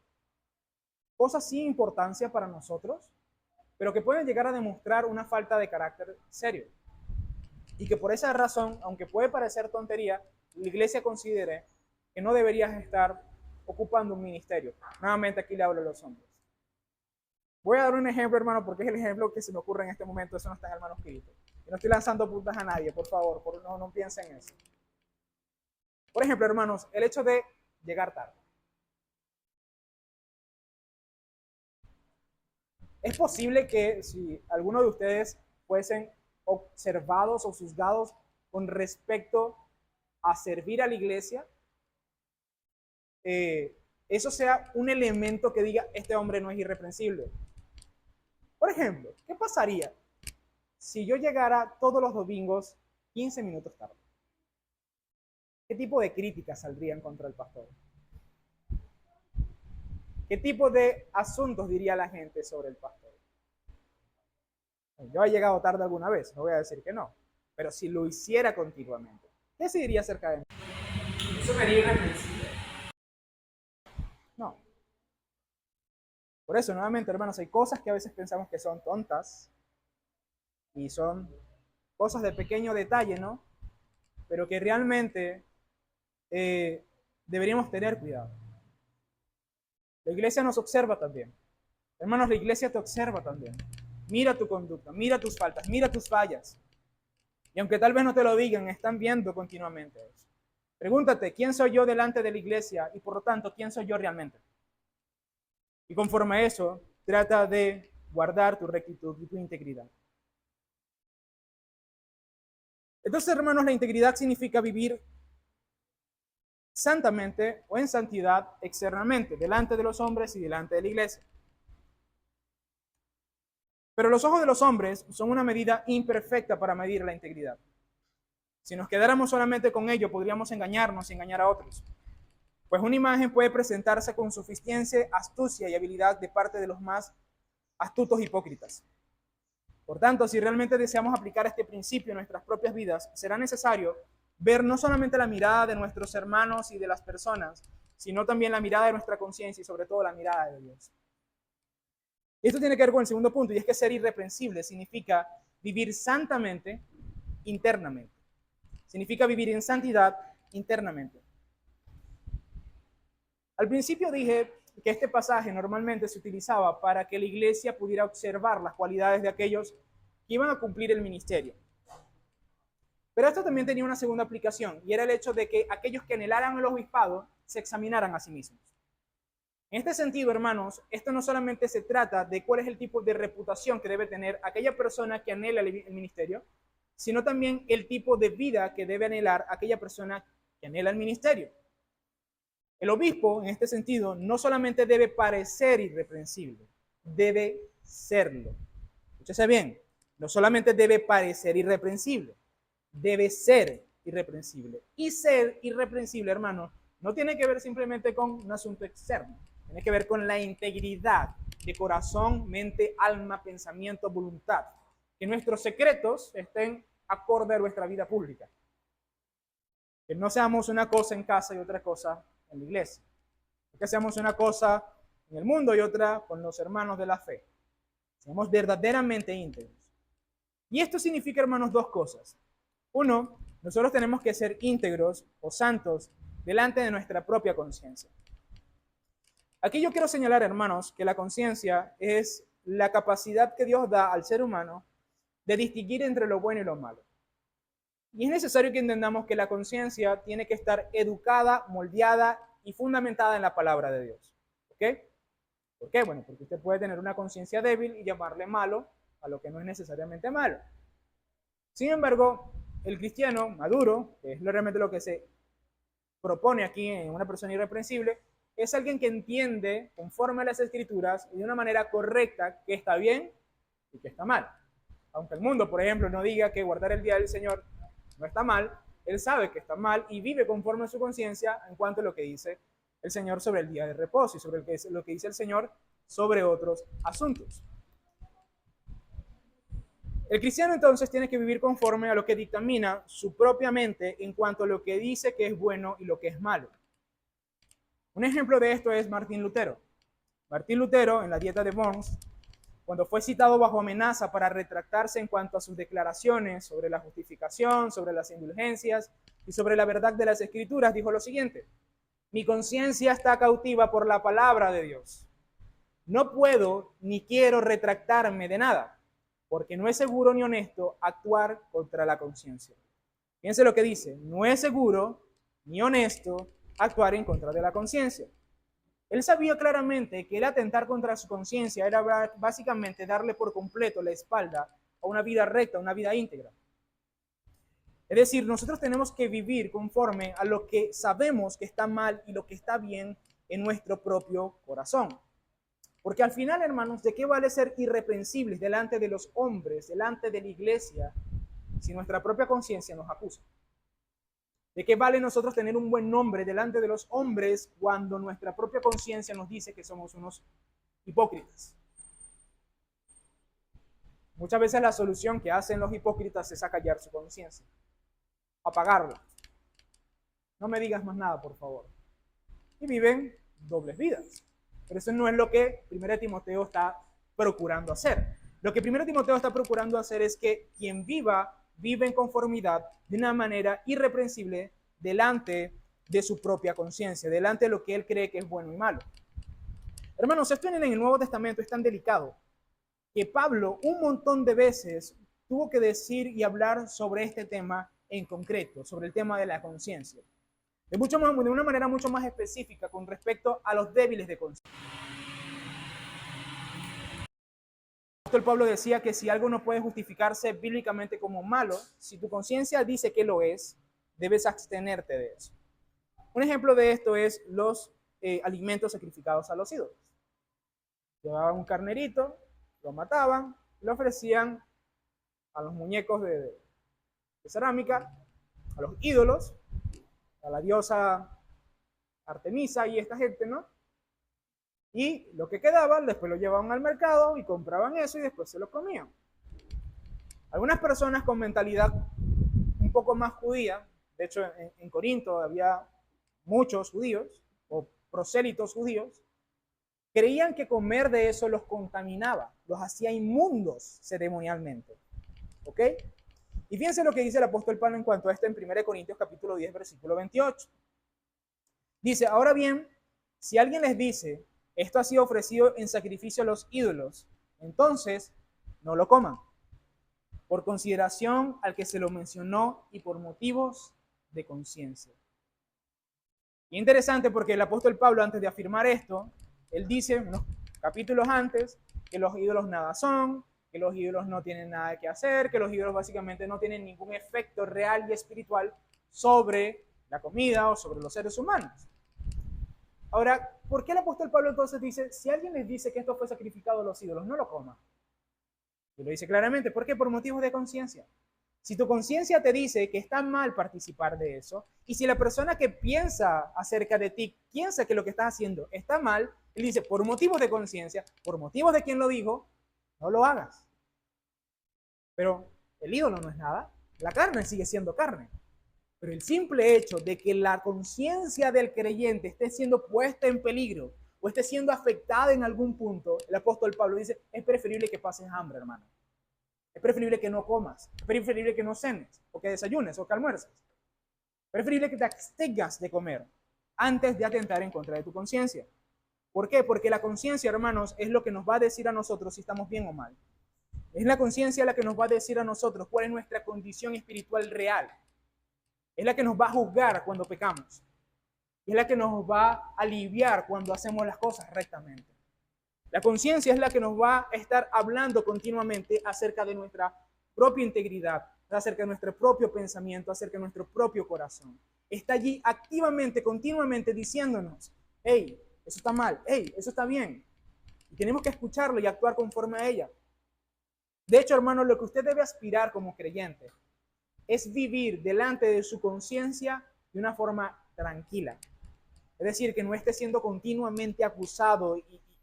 cosas sin importancia para nosotros, pero que pueden llegar a demostrar una falta de carácter serio. Y que por esa razón, aunque puede parecer tontería, la iglesia considere que no deberías estar ocupando un ministerio. Nuevamente aquí le hablo a los hombres. Voy a dar un ejemplo, hermano, porque es el ejemplo que se me ocurre en este momento. Eso no está en el manuscrito. Y no estoy lanzando puntas a nadie, por favor, no piensen en eso. Por ejemplo, hermanos, el hecho de llegar tarde. Es posible que si alguno de ustedes fuesen observados o juzgados con respecto a servir a la iglesia, eso sea un elemento que diga, este hombre no es irreprensible. Por ejemplo, ¿qué pasaría si yo llegara todos los domingos 15 minutos tarde? ¿Qué tipo de críticas saldrían contra el pastor? ¿Qué tipo de asuntos diría la gente sobre el pastor? Yo he llegado tarde alguna vez, no voy a decir que no, pero si lo hiciera continuamente, ¿qué se diría acerca de mí? ¿Eso me haría irreprensible? No. Por eso, nuevamente, hermanos, hay cosas que a veces pensamos que son tontas y son cosas de pequeño detalle, ¿no? Pero que realmente deberíamos tener cuidado. La iglesia nos observa también. Hermanos, la iglesia te observa también. Mira tu conducta, mira tus faltas, mira tus fallas. Y aunque tal vez no te lo digan, están viendo continuamente eso. Pregúntate, ¿quién soy yo delante de la iglesia? Y por lo tanto, ¿quién soy yo realmente? Y conforme a eso, trata de guardar tu rectitud y tu integridad. Entonces, hermanos, la integridad significa vivir santamente o en santidad externamente, delante de los hombres y delante de la iglesia. Pero los ojos de los hombres son una medida imperfecta para medir la integridad. Si nos quedáramos solamente con ello, podríamos engañarnos y engañar a otros. Pues una imagen puede presentarse con suficiencia, astucia y habilidad de parte de los más astutos hipócritas. Por tanto, si realmente deseamos aplicar este principio en nuestras propias vidas, será necesario ver no solamente la mirada de nuestros hermanos y de las personas, sino también la mirada de nuestra conciencia y sobre todo la mirada de Dios. Y esto tiene que ver con el segundo punto, y es que ser irreprensible significa vivir santamente internamente. Significa vivir en santidad internamente. Al principio dije que este pasaje normalmente se utilizaba para que la iglesia pudiera observar las cualidades de aquellos que iban a cumplir el ministerio. Pero esto también tenía una segunda aplicación, y era el hecho de que aquellos que anhelaran el obispado se examinaran a sí mismos. En este sentido, hermanos, esto no solamente se trata de cuál es el tipo de reputación que debe tener aquella persona que anhela el ministerio, sino también el tipo de vida que debe anhelar aquella persona que anhela el ministerio. El obispo, en este sentido, no solamente debe parecer irreprensible, debe serlo. Escúchese bien, no solamente debe parecer irreprensible, debe ser irreprensible. Y ser irreprensible, hermano, no tiene que ver simplemente con un asunto externo, tiene que ver con la integridad de corazón, mente, alma, pensamiento, voluntad. Que nuestros secretos estén acorde a nuestra vida pública. Que no seamos una cosa en casa y otra cosa en la iglesia. Que seamos una cosa en el mundo y otra con los hermanos de la fe. Seamos verdaderamente íntegros. Y esto significa, hermanos, dos cosas. Uno, nosotros tenemos que ser íntegros o santos delante de nuestra propia conciencia. Aquí yo quiero señalar, hermanos, que la conciencia es la capacidad que Dios da al ser humano de distinguir entre lo bueno y lo malo. Y es necesario que entendamos que la conciencia tiene que estar educada, moldeada y fundamentada en la palabra de Dios. ¿Ok? ¿Por qué? Bueno, porque usted puede tener una conciencia débil y llamarle malo a lo que no es necesariamente malo. Sin embargo, el cristiano maduro, que es realmente lo que se propone aquí en una persona irreprensible, es alguien que entiende conforme a las escrituras y de una manera correcta qué está bien y qué está mal. Aunque el mundo, por ejemplo, no diga que guardar el día del Señor no está mal, él sabe que está mal y vive conforme a su conciencia en cuanto a lo que dice el Señor sobre el día de reposo y sobre lo que dice el Señor sobre otros asuntos. El cristiano entonces tiene que vivir conforme a lo que dictamina su propia mente en cuanto a lo que dice que es bueno y lo que es malo. Un ejemplo de esto es Martín Lutero. Martín Lutero, en la Dieta de Worms, cuando fue citado bajo amenaza para retractarse en cuanto a sus declaraciones sobre la justificación, sobre las indulgencias y sobre la verdad de las Escrituras, dijo lo siguiente: mi conciencia está cautiva por la palabra de Dios. no puedo ni quiero retractarme de nada, porque no es seguro ni honesto actuar contra la conciencia. Fíjense lo que dice, no es seguro ni honesto actuar en contra de la conciencia. Él sabía claramente que el atentar contra su conciencia era básicamente darle por completo la espalda a una vida recta, a una vida íntegra. Es decir, nosotros tenemos que vivir conforme a lo que sabemos que está mal y lo que está bien en nuestro propio corazón. Porque al final, hermanos, ¿de qué vale ser irreprensibles delante de los hombres, delante de la iglesia, si nuestra propia conciencia nos acusa? ¿De qué vale nosotros tener un buen nombre delante de los hombres cuando nuestra propia conciencia nos dice que somos unos hipócritas? Muchas veces la solución que hacen los hipócritas es acallar su conciencia, apagarla. No me digas más nada, por favor. Y viven dobles vidas. Pero eso no es lo que 1 Timoteo está procurando hacer. Lo que 1 Timoteo está procurando hacer es que quien viva en conformidad de una manera irreprensible delante de su propia conciencia, delante de lo que él cree que es bueno y malo. Hermanos, esto en el Nuevo Testamento es tan delicado que Pablo un montón de veces tuvo que decir y hablar sobre este tema en concreto, sobre el tema de la conciencia. De una manera mucho más específica con respecto a los débiles de conciencia. El apóstol Pablo decía que si algo no puede justificarse bíblicamente como malo, si tu conciencia dice que lo es, debes abstenerte de eso. Un ejemplo de esto es los alimentos sacrificados a los ídolos. Llevaban un carnerito, lo mataban, lo ofrecían a los muñecos de cerámica, a los ídolos, a la diosa Artemisa y esta gente, ¿no? Y lo que quedaba, después lo llevaban al mercado y compraban eso y después se lo comían. Algunas personas con mentalidad un poco más judía, de hecho en Corinto había muchos judíos o prosélitos judíos, creían que comer de eso los contaminaba, los hacía inmundos ceremonialmente. ¿Ok? Y fíjense lo que dice el apóstol Pablo en cuanto a esto en 1 Corintios capítulo 10, versículo 28. Dice, ahora bien, si alguien les dice, esto ha sido ofrecido en sacrificio a los ídolos, entonces no lo coman, por consideración al que se lo mencionó y por motivos de conciencia. Y interesante porque el apóstol Pablo, antes de afirmar esto, él dice, unos capítulos antes, que los ídolos nada son, que los ídolos no tienen nada que hacer, que los ídolos básicamente no tienen ningún efecto real y espiritual sobre la comida o sobre los seres humanos. Ahora, ¿por qué el apóstol Pablo entonces dice, si alguien les dice que esto fue sacrificado a los ídolos, no lo coma? Y lo dice claramente, ¿por qué? Por motivos de conciencia. Si tu conciencia te dice que está mal participar de eso, y si la persona que piensa acerca de ti piensa que lo que estás haciendo está mal, él dice, por motivos de conciencia, por motivos de quien lo dijo, no lo hagas. Pero el ídolo no es nada, la carne sigue siendo carne. Pero el simple hecho de que la conciencia del creyente esté siendo puesta en peligro o esté siendo afectada en algún punto, el apóstol Pablo dice, es preferible que pases hambre, hermano. Es preferible que no comas, es preferible que no cenes, o que desayunes, o que almuerces. Es preferible que te abstengas de comer antes de atentar en contra de tu conciencia. ¿Por qué? Porque la conciencia, hermanos, es lo que nos va a decir a nosotros si estamos bien o mal. Es la conciencia la que nos va a decir a nosotros cuál es nuestra condición espiritual real. Es la que nos va a juzgar cuando pecamos. Es la que nos va a aliviar cuando hacemos las cosas rectamente. La conciencia es la que nos va a estar hablando continuamente acerca de nuestra propia integridad, acerca de nuestro propio pensamiento, acerca de nuestro propio corazón. Está allí activamente, continuamente diciéndonos, hey, eso está mal, hey, eso está bien. Y tenemos que escucharlo y actuar conforme a ella. De hecho, hermano, lo que usted debe aspirar como creyente es vivir delante de su conciencia de una forma tranquila. Es decir, que no esté siendo continuamente acusado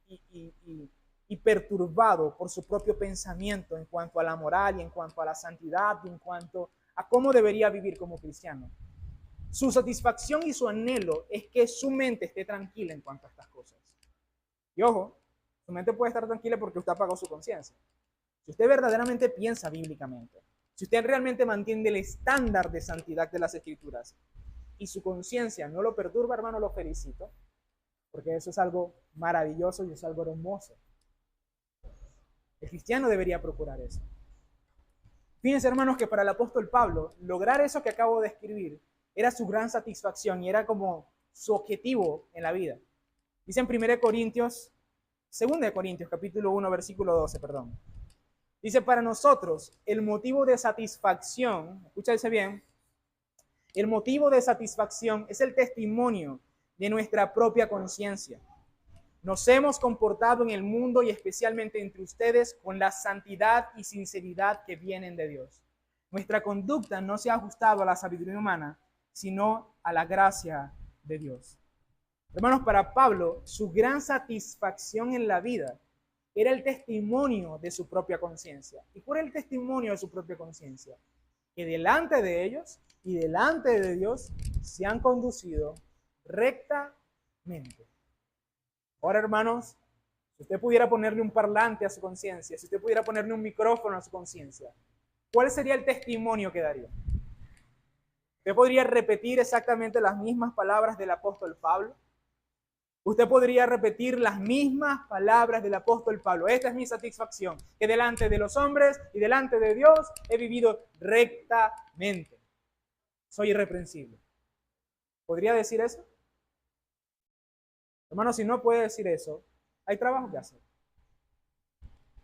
y perturbado por su propio pensamiento en cuanto a la moral y en cuanto a la santidad y en cuanto a cómo debería vivir como cristiano. Su satisfacción y su anhelo es que su mente esté tranquila en cuanto a estas cosas. Y ojo, su mente puede estar tranquila porque usted apagó su conciencia. Si usted verdaderamente piensa bíblicamente, si usted realmente mantiene el estándar de santidad de las Escrituras y su conciencia no lo perturba, hermano, lo felicito, porque eso es algo maravilloso y es algo hermoso. El cristiano debería procurar eso. Fíjense, hermanos, que para el apóstol Pablo, lograr eso que acabo de escribir era su gran satisfacción y era como su objetivo en la vida. Dice en 2 Corintios, capítulo 1, versículo 12, perdón. Dice, para nosotros, el motivo de satisfacción, escúchase bien, el motivo de satisfacción es el testimonio de nuestra propia conciencia. Nos hemos comportado en el mundo y especialmente entre ustedes con la santidad y sinceridad que vienen de Dios. Nuestra conducta no se ha ajustado a la sabiduría humana, sino a la gracia de Dios. Hermanos, para Pablo, su gran satisfacción en la vida era el testimonio de su propia conciencia. ¿Y cuál es el testimonio de su propia conciencia? Que delante de ellos y delante de Dios se han conducido rectamente. Ahora, hermanos, si usted pudiera ponerle un parlante a su conciencia, si usted pudiera ponerle un micrófono a su conciencia, ¿cuál sería el testimonio que daría? Usted podría repetir exactamente las mismas palabras del apóstol Pablo. Usted podría repetir las mismas palabras del apóstol Pablo. Esta es mi satisfacción, que delante de los hombres y delante de Dios he vivido rectamente. Soy irreprensible. ¿Podría decir eso? Hermano, si no puede decir eso, hay trabajo que hacer.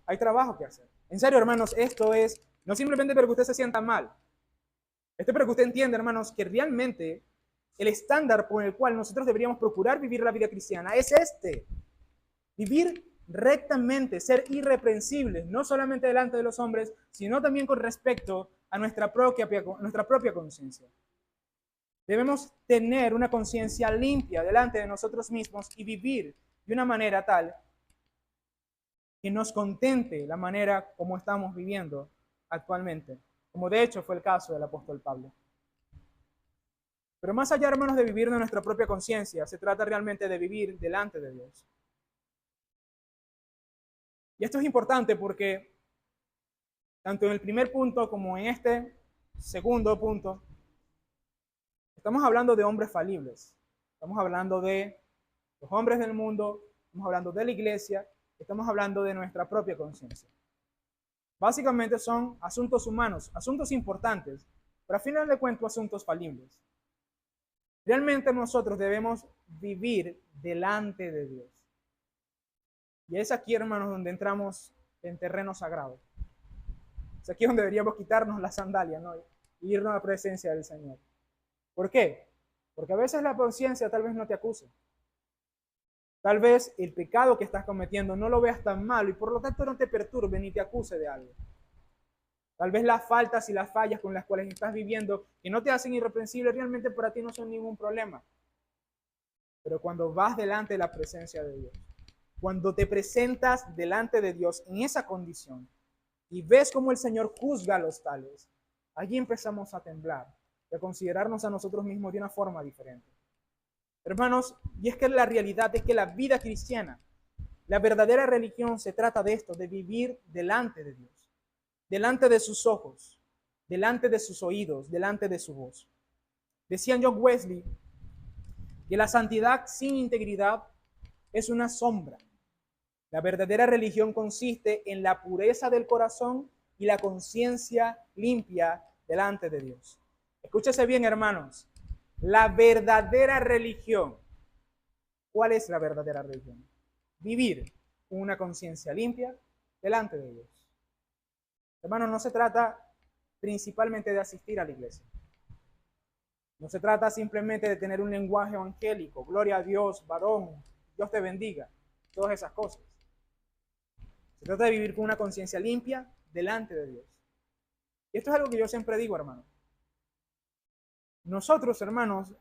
Hay trabajo que hacer. En serio, hermanos, esto es no simplemente para que usted se sienta mal. Esto es para que usted entienda, hermanos, que realmente el estándar por el cual nosotros deberíamos procurar vivir la vida cristiana es este. Vivir rectamente, ser irreprensibles, no solamente delante de los hombres, sino también con respecto a nuestra propia conciencia. Debemos tener una conciencia limpia delante de nosotros mismos y vivir de una manera tal que nos contente la manera como estamos viviendo actualmente, como de hecho fue el caso del apóstol Pablo. Pero más allá, hermanos, de vivir de nuestra propia conciencia, se trata realmente de vivir delante de Dios. Y esto es importante porque tanto en el primer punto como en este segundo punto, estamos hablando de hombres falibles. Estamos hablando de los hombres del mundo, estamos hablando de la iglesia, estamos hablando de nuestra propia conciencia. Básicamente son asuntos humanos, asuntos importantes, pero al final de cuentas asuntos falibles. Realmente nosotros debemos vivir delante de Dios. Y es aquí, hermanos, donde entramos en terreno sagrado. Es aquí donde deberíamos quitarnos las sandalias, ¿no? Y irnos a la presencia del Señor. ¿Por qué? Porque a veces la conciencia tal vez no te acuse. Tal vez el pecado que estás cometiendo no lo veas tan malo y por lo tanto no te perturbe ni te acuse de algo. Tal vez las faltas y las fallas con las cuales estás viviendo que no te hacen irreprensible realmente para ti no son ningún problema. Pero cuando vas delante de la presencia de Dios, cuando te presentas delante de Dios en esa condición y ves cómo el Señor juzga a los tales, allí empezamos a temblar y a considerarnos a nosotros mismos de una forma diferente. Hermanos, y es que la realidad es que la vida cristiana, la verdadera religión se trata de esto, de vivir delante de Dios, delante de sus ojos, delante de sus oídos, delante de su voz. Decía John Wesley que la santidad sin integridad es una sombra. La verdadera religión consiste en la pureza del corazón y la conciencia limpia delante de Dios. Escúchese bien, hermanos. La verdadera religión. ¿Cuál es la verdadera religión? Vivir con una conciencia limpia delante de Dios. Hermanos, no se trata principalmente de asistir a la iglesia. No se trata simplemente de tener un lenguaje evangélico. Gloria a Dios, varón, Dios te bendiga. Todas esas cosas. Se trata de vivir con una conciencia limpia delante de Dios. Y esto es algo que yo siempre digo, hermano. Nosotros, hermanos,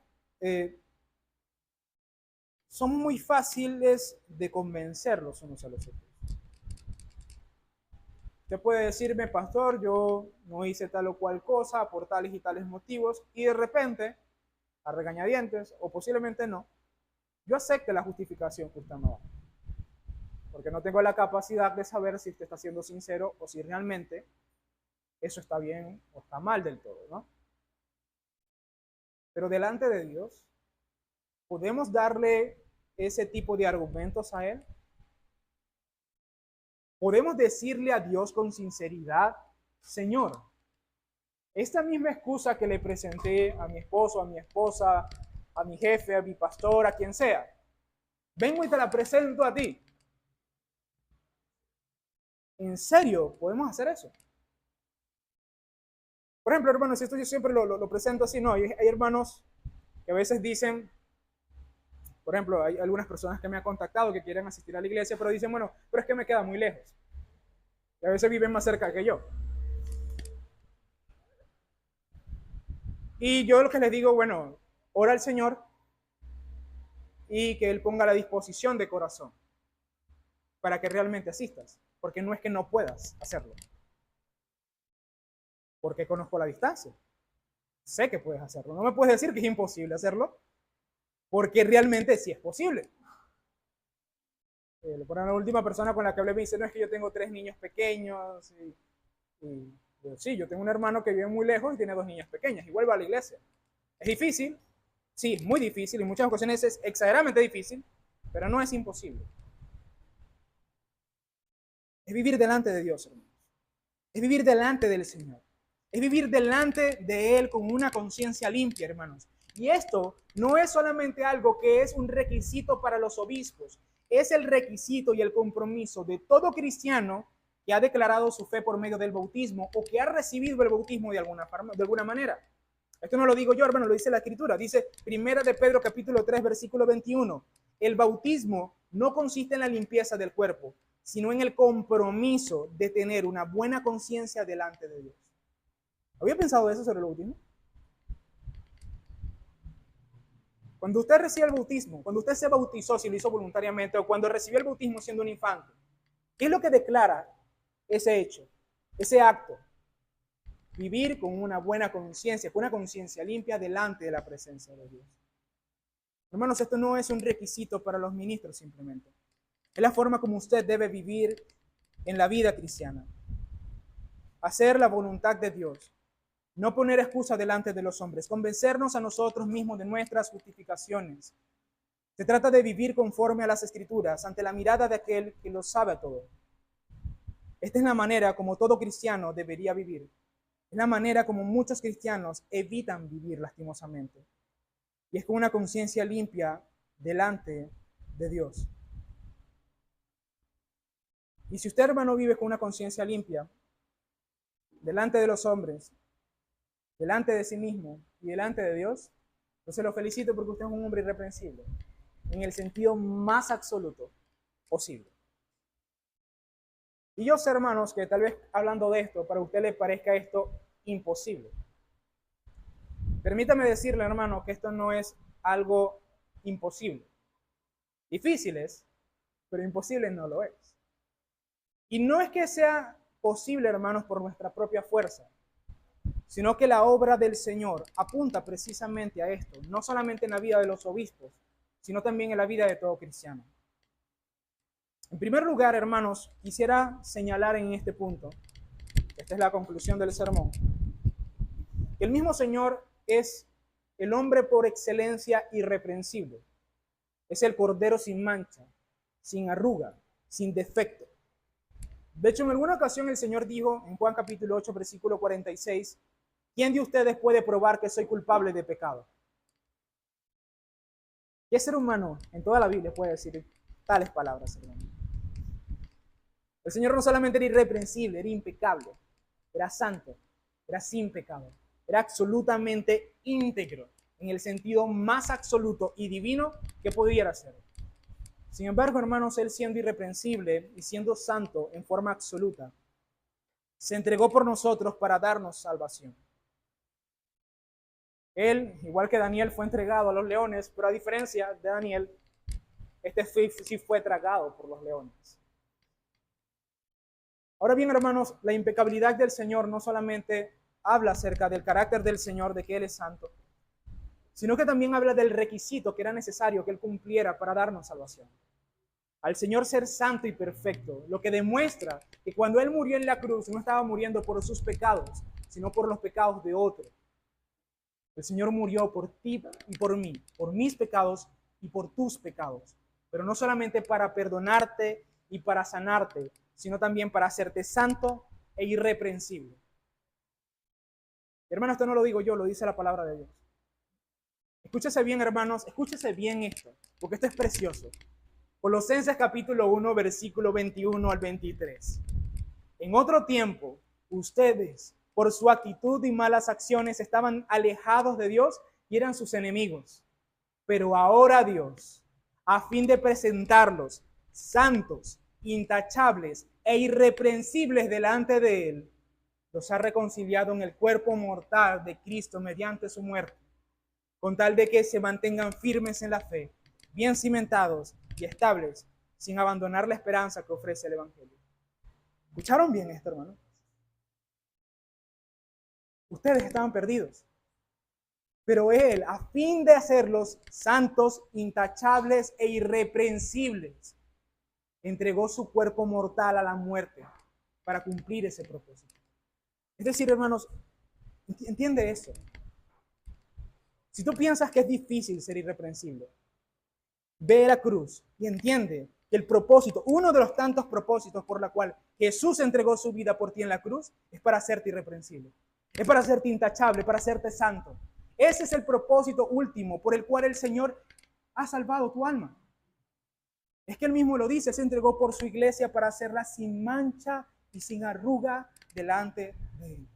somos muy fáciles de convencer los unos a los otros. Usted puede decirme, pastor, yo no hice tal o cual cosa por tales y tales motivos, y de repente, a regañadientes, o posiblemente no, yo acepte la justificación que usted me da. Porque no tengo la capacidad de saber si usted está siendo sincero o si realmente eso está bien o está mal del todo, ¿no? Pero delante de Dios podemos darle ese tipo de argumentos a Él? Podemos decirle a Dios con sinceridad, Señor, esta misma excusa que le presenté a mi esposo, a mi esposa, a mi jefe, a mi pastor, a quien sea, vengo y te la presento a ti. ¿En serio podemos hacer eso? Por ejemplo, hermanos, esto yo siempre lo presento así, no, hay hermanos que a veces dicen, por ejemplo, hay algunas personas que me han contactado que quieren asistir a la iglesia, pero dicen, bueno, pero es que me queda muy lejos. Y a veces viven más cerca que yo. Y yo lo que les digo, bueno, ora al Señor y que Él ponga la disposición de corazón para que realmente asistas, porque no es que no puedas hacerlo, porque conozco la distancia, sé que puedes hacerlo, no me puedes decir que es imposible hacerlo, porque realmente sí es posible. La última persona con la que hablé me dice, no, es que yo tengo 3 niños pequeños, y yo, sí, yo tengo un hermano que vive muy lejos y tiene 2 niñas pequeñas, igual va a la iglesia. Es difícil, sí, es muy difícil, en muchas ocasiones es exageradamente difícil, pero no es imposible. Es vivir delante de Dios, hermanos. Es vivir delante del Señor. Es vivir delante de Él con una conciencia limpia, hermanos. Y esto no es solamente algo que es un requisito para los obispos, es el requisito y el compromiso de todo cristiano que ha declarado su fe por medio del bautismo o que ha recibido el bautismo de alguna manera. Esto no lo digo yo, hermano, lo dice la Escritura. Dice 1 de Pedro capítulo 3, versículo 21. El bautismo no consiste en la limpieza del cuerpo, sino en el compromiso de tener una buena conciencia delante de Dios. ¿Había pensado eso sobre el bautismo? Cuando usted recibe el bautismo, cuando usted se bautizó, si lo hizo voluntariamente, o cuando recibió el bautismo siendo un infante, ¿qué es lo que declara ese hecho, ese acto? Vivir con una buena conciencia, con una conciencia limpia delante de la presencia de Dios. Hermanos, esto no es un requisito para los ministros simplemente. Es la forma como usted debe vivir en la vida cristiana. Hacer la voluntad de Dios. No poner excusa delante de los hombres. Convencernos a nosotros mismos de nuestras justificaciones. Se trata de vivir conforme a las Escrituras, ante la mirada de aquel que lo sabe todo. Esta es la manera como todo cristiano debería vivir. Es la manera como muchos cristianos evitan vivir lastimosamente. Y es con una conciencia limpia delante de Dios. Y si usted, hermano, vive con una conciencia limpia delante de los hombres, delante de sí mismo y delante de Dios, entonces lo felicito porque usted es un hombre irreprensible, en el sentido más absoluto posible. Y yo sé, hermanos, que tal vez hablando de esto, para usted le parezca esto imposible. Permítame decirle, hermano, que esto no es algo imposible. Difícil es, pero imposible no lo es. Y no es que sea posible, hermanos, por nuestra propia fuerza, sino que la obra del Señor apunta precisamente a esto, no solamente en la vida de los obispos, sino también en la vida de todo cristiano. En primer lugar, hermanos, quisiera señalar en este punto, esta es la conclusión del sermón, que el mismo Señor es el hombre por excelencia irreprensible. Es el cordero sin mancha, sin arruga, sin defecto. De hecho, en alguna ocasión el Señor dijo en Juan capítulo 8, versículo 46, ¿quién de ustedes puede probar que soy culpable de pecado? ¿Qué ser humano en toda la Biblia puede decir tales palabras, hermano? El Señor no solamente era irreprensible, era impecable, era santo, era sin pecado, era absolutamente íntegro, en el sentido más absoluto y divino que pudiera ser. Sin embargo, hermanos, Él siendo irreprensible y siendo santo en forma absoluta, se entregó por nosotros para darnos salvación. Él, igual que Daniel, fue entregado a los leones, pero a diferencia de Daniel, este sí fue tragado por los leones. Ahora bien, hermanos, la impecabilidad del Señor no solamente habla acerca del carácter del Señor, de que Él es santo, sino que también habla del requisito que era necesario que Él cumpliera para darnos salvación. Al Señor ser santo y perfecto, lo que demuestra que cuando Él murió en la cruz no estaba muriendo por sus pecados, sino por los pecados de otro. El Señor murió por ti y por mí, por mis pecados y por tus pecados. pero no solamente para perdonarte y para sanarte, sino también para hacerte santo e irreprensible. Hermano, esto no lo digo yo, lo dice la palabra de Dios. Escúchese bien, hermanos, escúchese bien esto, porque esto es precioso. Colosenses capítulo 1, versículo 21 al 23. En otro tiempo, ustedes, por su actitud y malas acciones, estaban alejados de Dios y eran sus enemigos. Pero ahora Dios, a fin de presentarlos santos, intachables e irreprensibles delante de Él, los ha reconciliado en el cuerpo mortal de Cristo mediante su muerte, con tal de que se mantengan firmes en la fe, bien cimentados y estables, sin abandonar la esperanza que ofrece el Evangelio. ¿Escucharon bien esto, hermano? Ustedes estaban perdidos, pero Él, a fin de hacerlos santos, intachables e irreprensibles, entregó su cuerpo mortal a la muerte para cumplir ese propósito. Es decir, hermanos, entiende eso. Si tú piensas que es difícil ser irreprensible, ve la cruz y entiende que el propósito, uno de los tantos propósitos por la cual Jesús entregó su vida por ti en la cruz, es para hacerte irreprensible, es para hacerte intachable, para hacerte santo. Ese es el propósito último por el cual el Señor ha salvado tu alma. Es que Él mismo lo dice, se entregó por su iglesia para hacerla sin mancha y sin arruga delante de Él.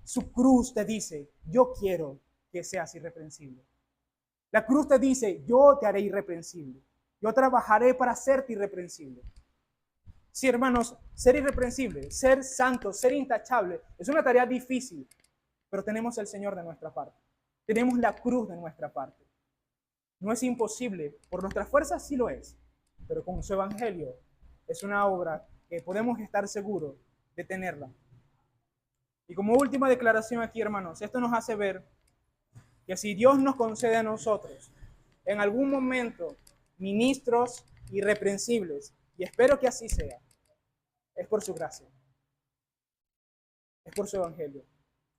Su cruz te dice, yo quiero que seas irreprensible. La cruz te dice, yo te haré irreprensible. Yo trabajaré para hacerte irreprensible. Sí, hermanos, ser irreprensible, ser santo, ser intachable, es una tarea difícil, pero tenemos el Señor de nuestra parte. Tenemos la cruz de nuestra parte. No es imposible, por nuestras fuerzas sí lo es, pero con su evangelio es una obra que podemos estar seguros de tenerla. Y como última declaración aquí, hermanos, esto nos hace ver que si Dios nos concede a nosotros en algún momento ministros irreprensibles, y espero que así sea, es por su gracia, es por su evangelio,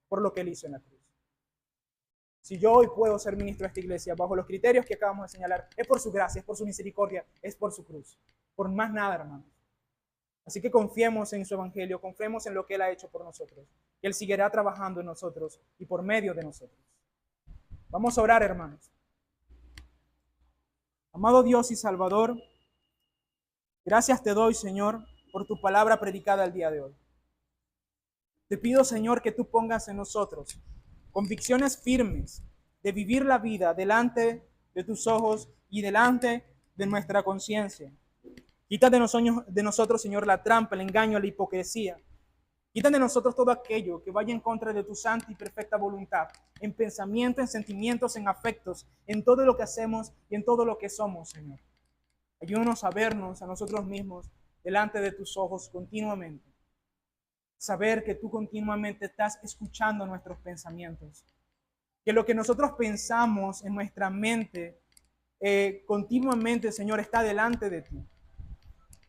por lo que Él hizo en la cruz. Si yo hoy puedo ser ministro de esta iglesia bajo los criterios que acabamos de señalar, es por su gracia, es por su misericordia, es por su cruz. Por más nada, hermanos. Así que confiemos en su evangelio, confiemos en lo que Él ha hecho por nosotros. Que Él seguirá trabajando en nosotros y por medio de nosotros. Vamos a orar, hermanos. Amado Dios y Salvador, gracias te doy, Señor, por tu palabra predicada el día de hoy. Te pido, Señor, que tú pongas en nosotros convicciones firmes de vivir la vida delante de tus ojos y delante de nuestra conciencia. Quita de nosotros, Señor, la trampa, el engaño, la hipocresía. Quita de nosotros todo aquello que vaya en contra de tu santa y perfecta voluntad, en pensamiento, en sentimientos, en afectos, en todo lo que hacemos y en todo lo que somos, Señor. Ayúdanos a vernos a nosotros mismos delante de tus ojos continuamente. Saber que tú continuamente estás escuchando nuestros pensamientos. Que lo que nosotros pensamos en nuestra mente continuamente, Señor, está delante de ti.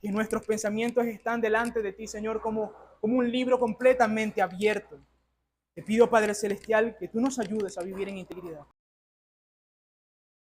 Que nuestros pensamientos están delante de ti, Señor, como un libro completamente abierto. Te pido, Padre Celestial, que tú nos ayudes a vivir en integridad.